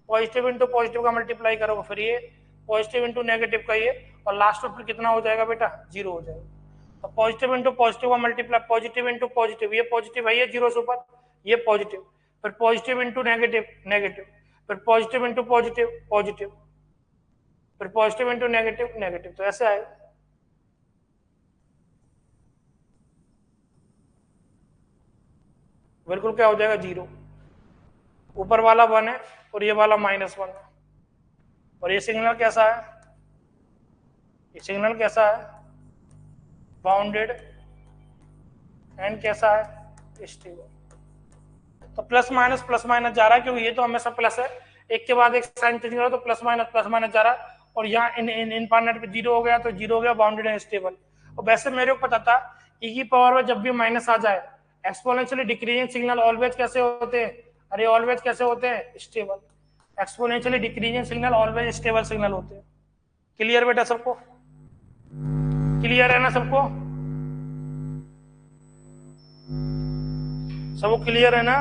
पॉजिटिव इंटू पॉजिटिव का मल्टीप्लाई करोगे फिर ये पॉजिटिव इंटू नेगेटिव का ये, और लास्ट में फिर कितना हो जाएगा बेटा, जीरो हो जाएगा। तो पॉजिटिव इंटू पॉजिटिव का मल्टीप्लाई, पॉजिटिव इंटू पॉजिटिव, ये पॉजिटिव है, ये जीरो से ऊपर, ये पॉजिटिव, फिर पॉजिटिव इंटू नेगेटिव नेगेटिव, फिर पॉजिटिव इंटू पॉजिटिव पॉजिटिव, फिर पॉजिटिव इंटू नेगेटिव नेगेटिव, तो ऐसे आएगा। बिल्कुल क्या हो जाएगा, जीरो। ऊपर वाला वन है और ये वाला माइनस वन है, और ये सिग्नल कैसा है, ये सिग्नल कैसा है, बाउंडेड एंड कैसा है, स्टेबल। तो प्लस माइनस जा रहा है, क्योंकि ये तो हमेशा प्लस है, एक के बाद एक साइन चेंज करो तो प्लस माइनस जा रहा है, और यहाँ इन पार्टनर पे जीरो हो गया तो जीरो हो गया, बाउंडेड एंड स्टेबल। और वैसे मेरे को पता था ई की पावर में जब भी माइनस आ जाए एक्सपोनेंशियली डिक्रीजिंग सिग्नल ऑलवेज कैसे होते हैं, अरे ऑलवेज कैसे होते हैं, stable. Exponentially decreasing signal always stable signal होते हैं। क्लियर बेटा सबको, क्लियर है ना सबको, सबको क्लियर है ना।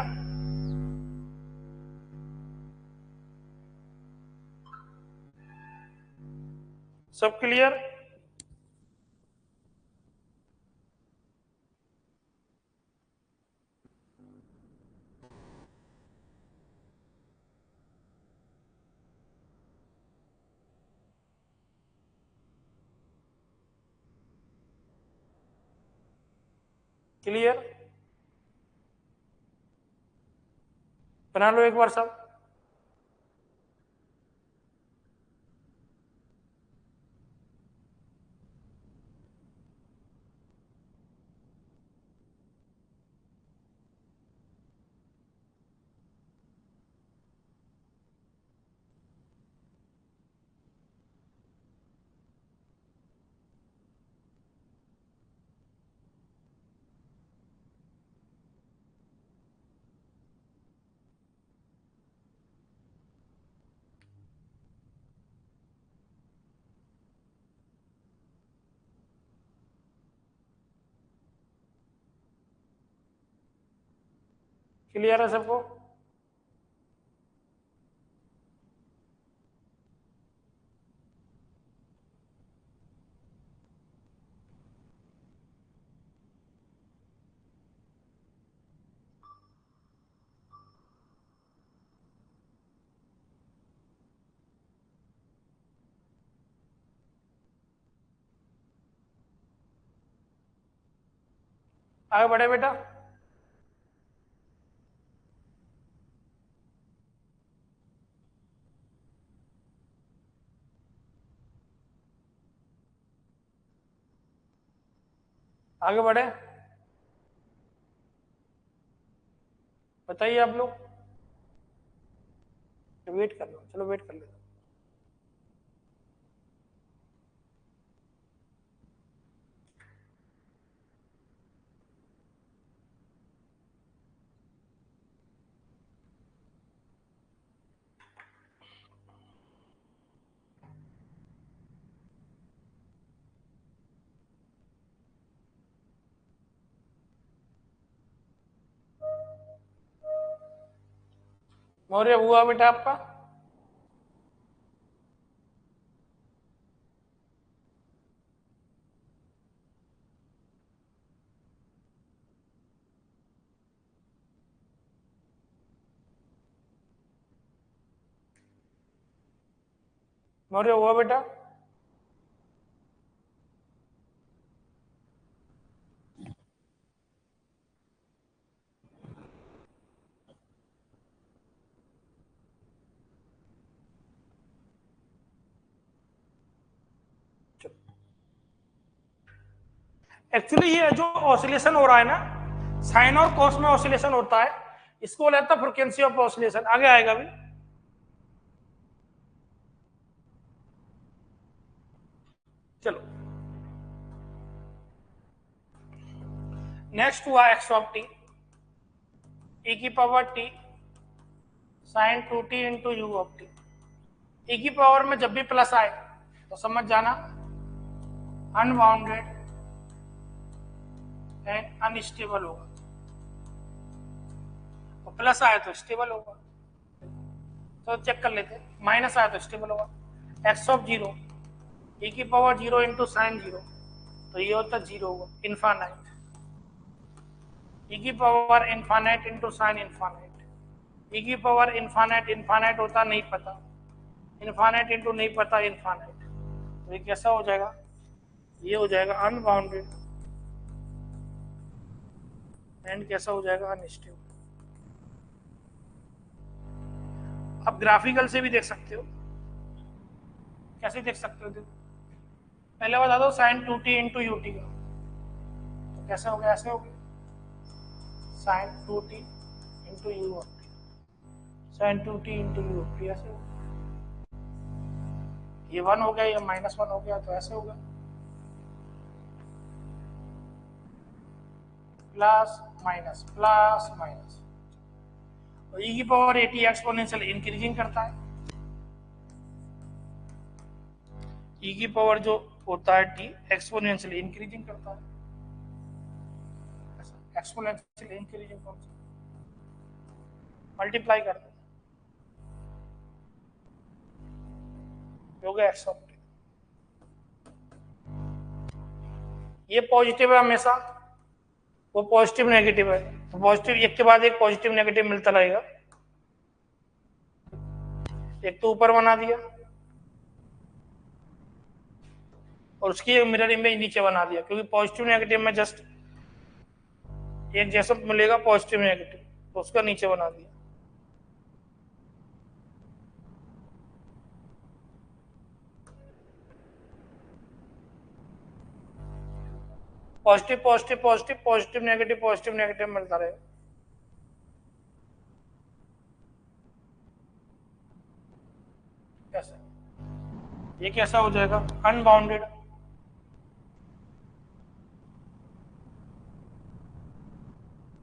सब क्लियर, क्लियर, बना लो एक बार सब। क्लियर है सबको, आगे बढ़े बेटा। आगे बढ़े, बताइए आप लोग, वेट कर लो, चलो वेट कर लो। मौर्य हुआ बेटा आपका? मौर्य हुआ बेटा? एक्चुअली ये जो ऑसिलेशन हो रहा है ना, साइन और कॉस में ऑसिलेशन होता है, इसको बोला जाता है फ्रीक्वेंसी ऑफ ऑसिलेशन। आगे आएगा भी। चलो नेक्स्ट हुआ एक्स ऑफ टी ई की power t sine 2t into u of t. E की पावर में जब भी प्लस आए तो समझ जाना अनबाउंडेड एंड अनस्टेबल होगा, और प्लस आए तो स्टेबल होगा। तो चेक कर लेते हैं, माइनस आया तो स्टेबल होगा। एक्स ऑफ जीरो ई की power zero into sine zero, तो ये होता जीरो होगा इनफाइनाइट। ई की power infinite into sine infinite, e की पावर इनफाइनाइट इनफाइनाइट होता नहीं पता, इनफाइनाइट इंटू नहीं पता इनफाइनाइट, तो ये कैसा हो जाएगा? ये हो जाएगा अनबाउंडेड एंड कैसा हो जाएगा? अनस्टेबल। आप ग्राफिकल से भी देख सकते हो। कैसे देख सकते हो? देखो पहले बता दो sign 2t into u T का, तो कैसे हो गया? ऐसे हो गया sine 2t into u of t, sine 2t into u of t, ऐसे हो गया। ये 1 हो गया, ये -1 हो गया, तो ऐसे हो गया प्लस माइनस प्लस माइनस। तो e की पावर 80 एक्सपोनेंशियल इंक्रीजिंग करता है। e की पावर जो होता है t एक्सपोनेंशियल इंक्रीजिंग करता है। एक्सपोनेंशियल इंक्रीजिंग कौन सा? मल्टीप्लाई कर दो, हो गया एक्स ऑफ टी। ये पॉजिटिव है हमेशा, वो पॉजिटिव नेगेटिव है, तो पॉजिटिव एक के बाद एक पॉजिटिव नेगेटिव मिलता रहेगा। एक तो ऊपर बना दिया और उसकी एक मिरर इमेज नीचे बना दिया, क्योंकि पॉजिटिव नेगेटिव में जस्ट एक जैसा मिलेगा पॉजिटिव नेगेटिव, तो उसका नीचे बना दिया। Positive positive positive positive negative मिलता रहेगा। कैसे? ये कैसा हो जाएगा? Unbounded,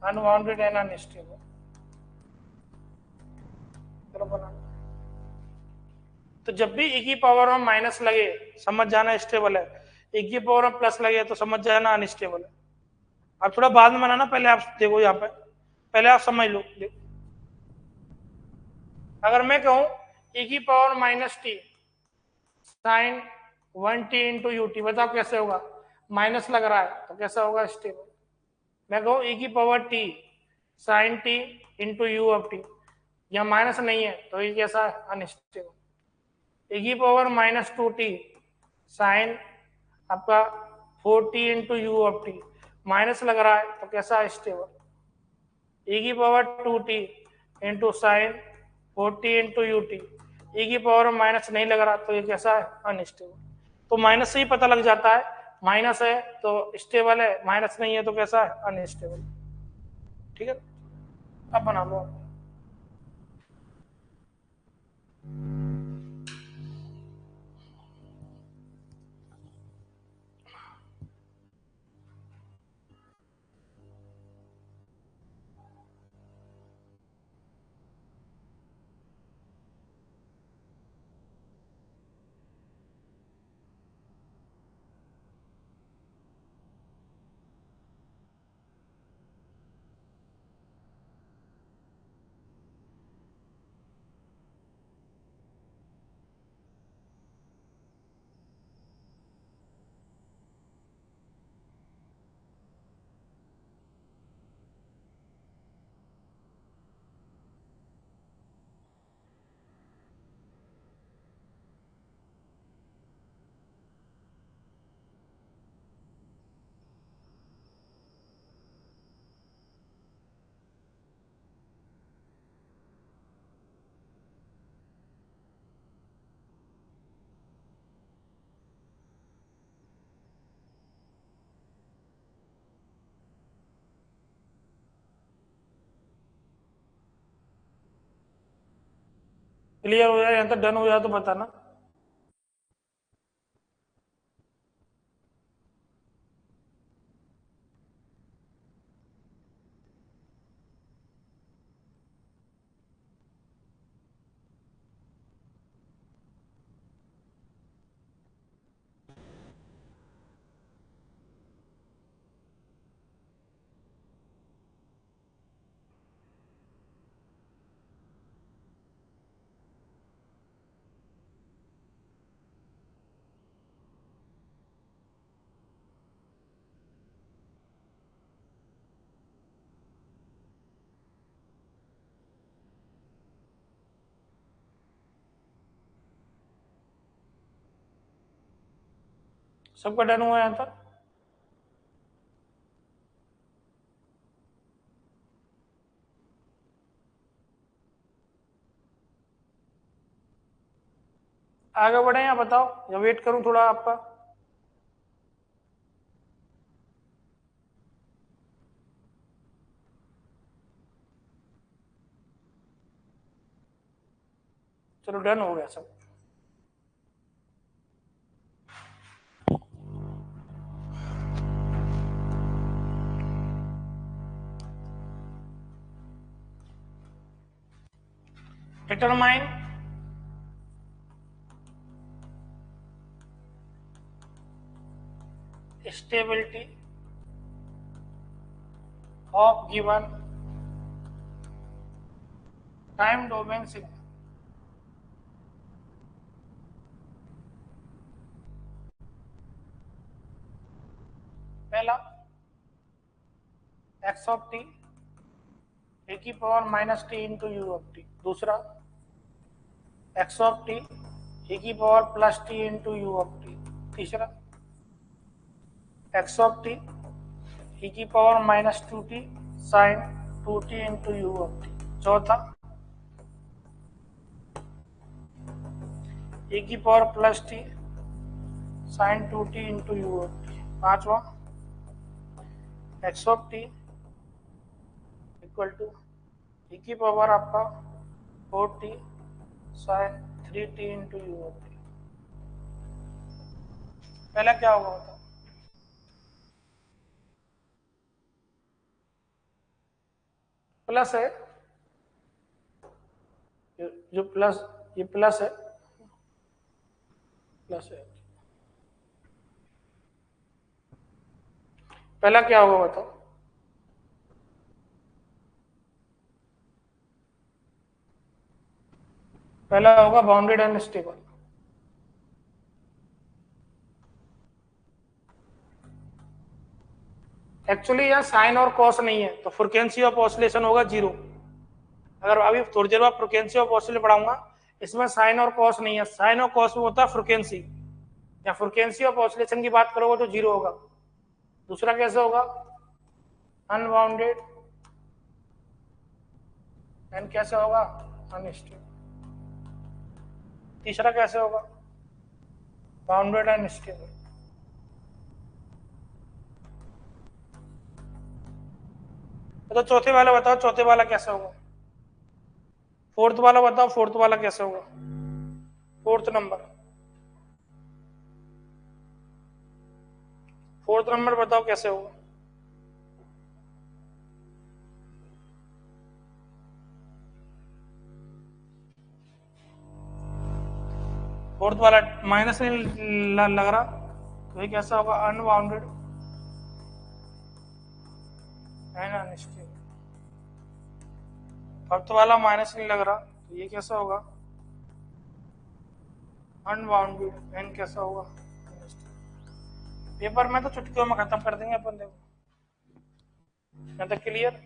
unbounded and unstable. चलो बना। तो जब भी e की पावर में माइनस लगे समझ जाना स्टेबल है, e की पावर में प्लस लगे तो समझ जाना अनस्टेबल है। अब थोड़ा बाद में बनाना, पहले आप देखो यहाँ पे, पहले आप समझ लो। अगर मैं कहूं e की power -t sine 1t into u t, बताओ कैसे होगा? माइनस लग रहा है तो कैसा होगा? स्टेबल। मैं कहूं e की power t sine t into u of t, यहाँ माइनस नहीं है तो ये कैसा है? अनस्टेबल। e की पावर -2t साइन आपका 4t into u of t, minus लग रहा है तो कैसा है? स्टेबल। e की power 2t into sine 4t into u t, e की पावर में माइनस नहीं लग रहा तो ये कैसा है? अनस्टेबल। तो माइनस से ही पता लग जाता है, माइनस है तो स्टेबल है, माइनस नहीं है तो कैसा है? अनस्टेबल। ठीक है, अब बना लो आप। क्लियर हो जाए, यहाँ तक डन हो जाए तो बताना। सबका डन हुआ यहाँ तक? आगे बढ़े या बताओ, या वेट करूं थोड़ा आपका? चलो डन हो गया सब। Determine stability of given time domain signal. पहला एक्स ऑफ टी ए की power minus T into u of T. दूसरा एक्स ऑफ टी ए की power plus T into u of T. तीसरा एक्स ऑफ टी ई की power minus two T sign to t into u of T. चौथा ए की power plus T sign to t into u of T. पांचवा x of t equal to e की power आपका four T sine three T into u of T. पहला क्या होगा बताओ? Plus है, जो प्लस, ये प्लस है, प्लस है। पहला क्या होगा बताओ? पहला होगा बाउंडेड एंड स्टेबल। एक्चुअली यहाँ साइन और कॉस नहीं है, तो फ्रीक्वेंसी ऑफ ऑसिलेशन होगा जीरो। अगर अभी थोड़ी देर बाद फ्रीक्वेंसी ऑफ ऑसिलेशन पढ़ाऊंगा, इसमें साइन और कॉस नहीं है। साइन और कॉस में होता है फ्रीक्वेंसी, या फ्रीक्वेंसी ऑफ ऑसिलेशन की बात करोगे तो जीरो होगा। दूसरा कैसे होगा? अनबाउंडेड एंड कैसे होगा? अनस्टेबल। तीसरा कैसे होगा? Bounded and stable. तो चौथे वाला बताओ, चौथे वाला कैसे होगा? फोर्थ वाला बताओ, फोर्थ वाला कैसे होगा? फोर्थ नंबर, फोर्थ नंबर बताओ कैसे होगा? फोर्थ वाला माइनस नहीं लग रहा, तो ये कैसा होगा? Unbounded and unstable. फिफ्थ वाला माइनस नहीं लग रहा, तो ये कैसा होगा? अनबाउंडेड एंड कैसा होगा? पेपर में तो चुटकियों में खत्म कर देंगे अपन। देखो यहाँ तक क्लियर?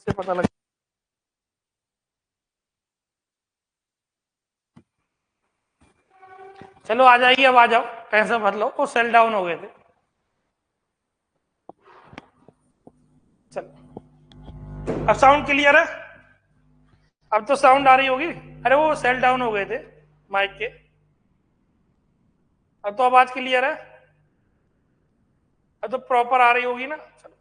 से पता लग। चलो आ जाइए, अब आ जाओ, टेंशन मत लो, वो सेल डाउन हो गए थे। चलो अब साउंड क्लियर है, अब तो साउंड आ रही होगी। अरे वो सेल डाउन हो गए थे माइक के, अब तो आवाज क्लियर है, अब तो प्रॉपर आ रही होगी ना। चलो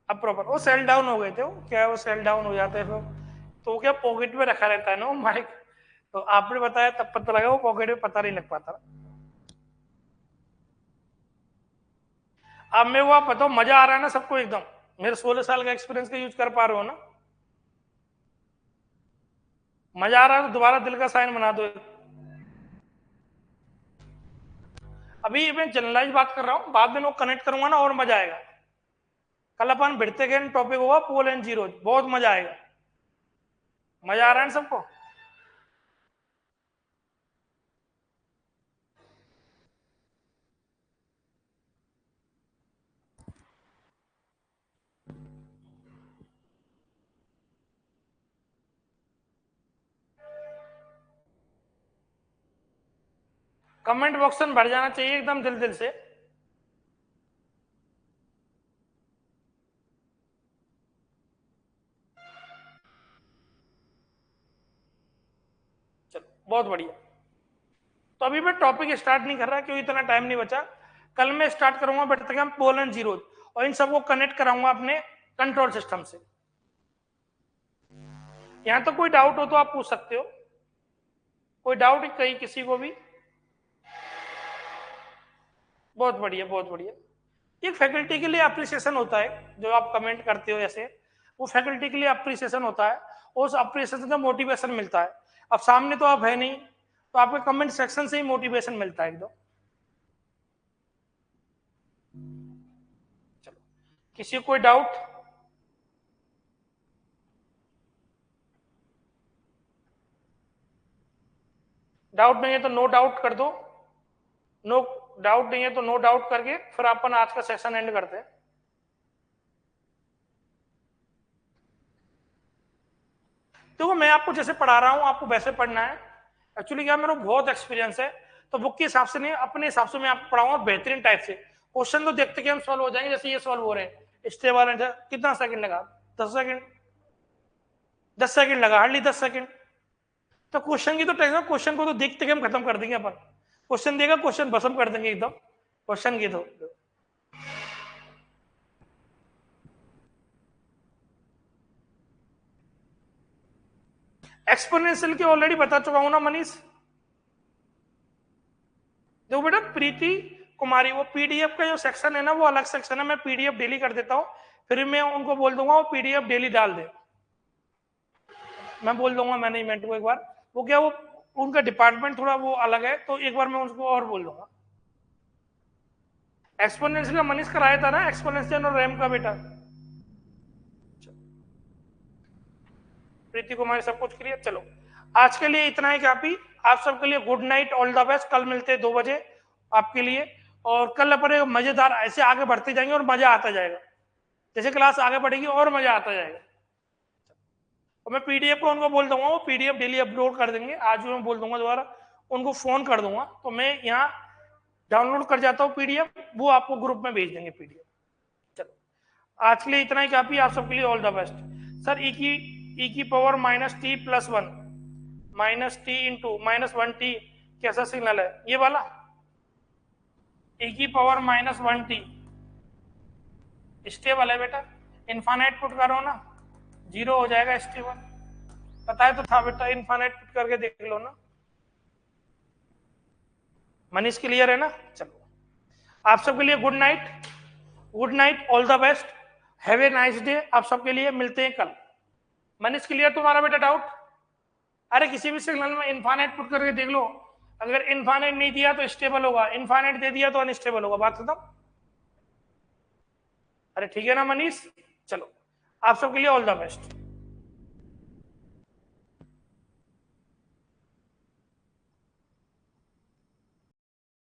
अब प्रॉपर, वो सेल डाउन हो गए थे, वो क्या है, वो सेल डाउन हो जाते हैं तो वो क्या पॉकेट में रखा रहता है ना वो माइक, तो आपने बताया तब पता लगा, वो पॉकेट में पता नहीं लग पाता। अब मैं वो, आप बताओ मजा आ रहा है ना सबको एकदम, मेरे 16 साल का एक्सपीरियंस का यूज कर पा रहे हो ना? मजा आ रहा है तो दोबारा दिल का साइन बना दो। अभी मैं जनरलाइज बात कर रहा हूँ, बाद में लोग कनेक्ट करूंगा ना और मजा आएगा। कल अपन भिड़ते गए टॉपिक होगा पोल एंड जीरो, बहुत मजा आएगा। मजा आ रहा है ना सबको? कमेंट बॉक्स में भर जाना चाहिए एकदम दिल दिल से। चलो बहुत बढ़िया। तो अभी मैं टॉपिक स्टार्ट नहीं कर रहा क्योंकि इतना टाइम नहीं बचा। कल मैं स्टार्ट करूंगा बैठते हम पोल एंड जीरो, और इन सबको कनेक्ट कराऊंगा अपने कंट्रोल सिस्टम से। यहां तो कोई डाउट हो तो आप पूछ सकते हो, कोई डाउट कहीं किसी को भी? बहुत बढ़िया बहुत बढ़िया। एक फैकल्टी के लिए अप्रिसिएशन होता है, जो आप कमेंट करते हो ऐसे, वो फैकल्टी के लिए अप्रिसिएशन होता है, उस अप्रिसिएशन से मोटिवेशन मिलता है। अब सामने तो आप है नहीं, तो आपके कमेंट सेक्शन से ही मोटिवेशन मिलता है एकदम। चलो किसी को कोई डाउट? डाउट नहीं है तो नो डाउट कर दो, नो डाउट नहीं है तो नो डाउट करके फिर अपन आज का सेशन एंड करते हैं। देखो मैं आपको जैसे पढ़ा रहा हूँ आपको वैसे पढ़ना है। एक्चुअली क्या, मेरा बहुत एक्सपीरियंस है, तो बुक के हिसाब से नहीं, अपने हिसाब से मैं आपको पढ़ाऊंगा बेहतरीन टाइप से। क्वेश्चन तो देखते कि हम सॉल्व हो जाएंगे, जैसे ये सॉल्व हो रहे हैं स्टेप वाले, कितना सेकंड लगा? 10 सेकंड, 10 सेकंड लगा, हार्डली 10 सेकंड। तो क्वेश्चन की तो टेंशन, क्वेश्चन को तो देखते कि हम खत्म कर देंगे अपन। क्वेश्चन देगा, क्वेश्चन भस्म कर देंगे एकदम क्वेश्चन की तो। एक्सपोनेंशियल की ऑलरेडी बता चुका हूं ना मनीष। देखो बेटा प्रीति कुमारी, वो पीडीएफ का जो सेक्शन है ना वो अलग सेक्शन है, मैं पीडीएफ डेली कर देता हूँ, फिर मैं उनको बोल दूंगा वो पीडीएफ डेली डाल दे। मैं बोल दूंगा मैनेजमेंट को एक बार, वो क्या वो उनका डिपार्टमेंट थोड़ा वो अलग है, तो एक बार मैं उसको और बोल दूंगा। एक्सपोनेंशियल का मनीष कराया था ना, एक्सपोनेंशियल और रैम का बेटा। प्रीति कुमारी सब कुछ क्लियर? चलो आज के लिए इतना ही काफी। आप सबके लिए good night, all the best. कल मिलते हैं 2 बजे आपके लिए, और कल अपन मजेदार ऐसे आगे बढ़ते जाएंगे और मजा आता जाएगा, जैसे क्लास आगे बढ़ेगी और मजा आता जाएगा। और मैं पीडीएफ को उनको बोल दूंगा, वो पीडीएफ डेली अपलोड कर देंगे, आज भी मैं बोल दूंगा दोबारा, उनको फोन कर दूंगा, तो मैं यहाँ डाउनलोड कर जाता हूँ पीडीएफ, वो आपको ग्रुप में भेज देंगे पीडीएफ। चलो आज के लिए इतना ही काफी, आप सबके लिए ऑल द बेस्ट। सर ई की power -t+1 -t into -1t कैसा सिग्नल है ये वाला? e की पावर -1t स्टेबल है बेटा, इनफाइनाइट पुट करो ना, 0 हो जाएगा स्टेबल। बताए तो था बेटा, इनफाइनाइट पुट करके देख लो ना। मनीष क्लियर है ना? चलो आप सबके लिए good night, good night, all the best, have a nice day. आप सबके लिए मिलते हैं कल। मनीष क्लियर तुम्हारा बेटा डाउट? अरे किसी भी सिग्नल में इनफाइनाइट पुट करके देख लो, अगर इनफाइनाइट नहीं दिया तो स्टेबल होगा, इनफाइनाइट दे दिया तो अनस्टेबल होगा, बात खत्म। अरे ठीक है ना मनीष? चलो आप सबके लिए ऑल द बेस्ट।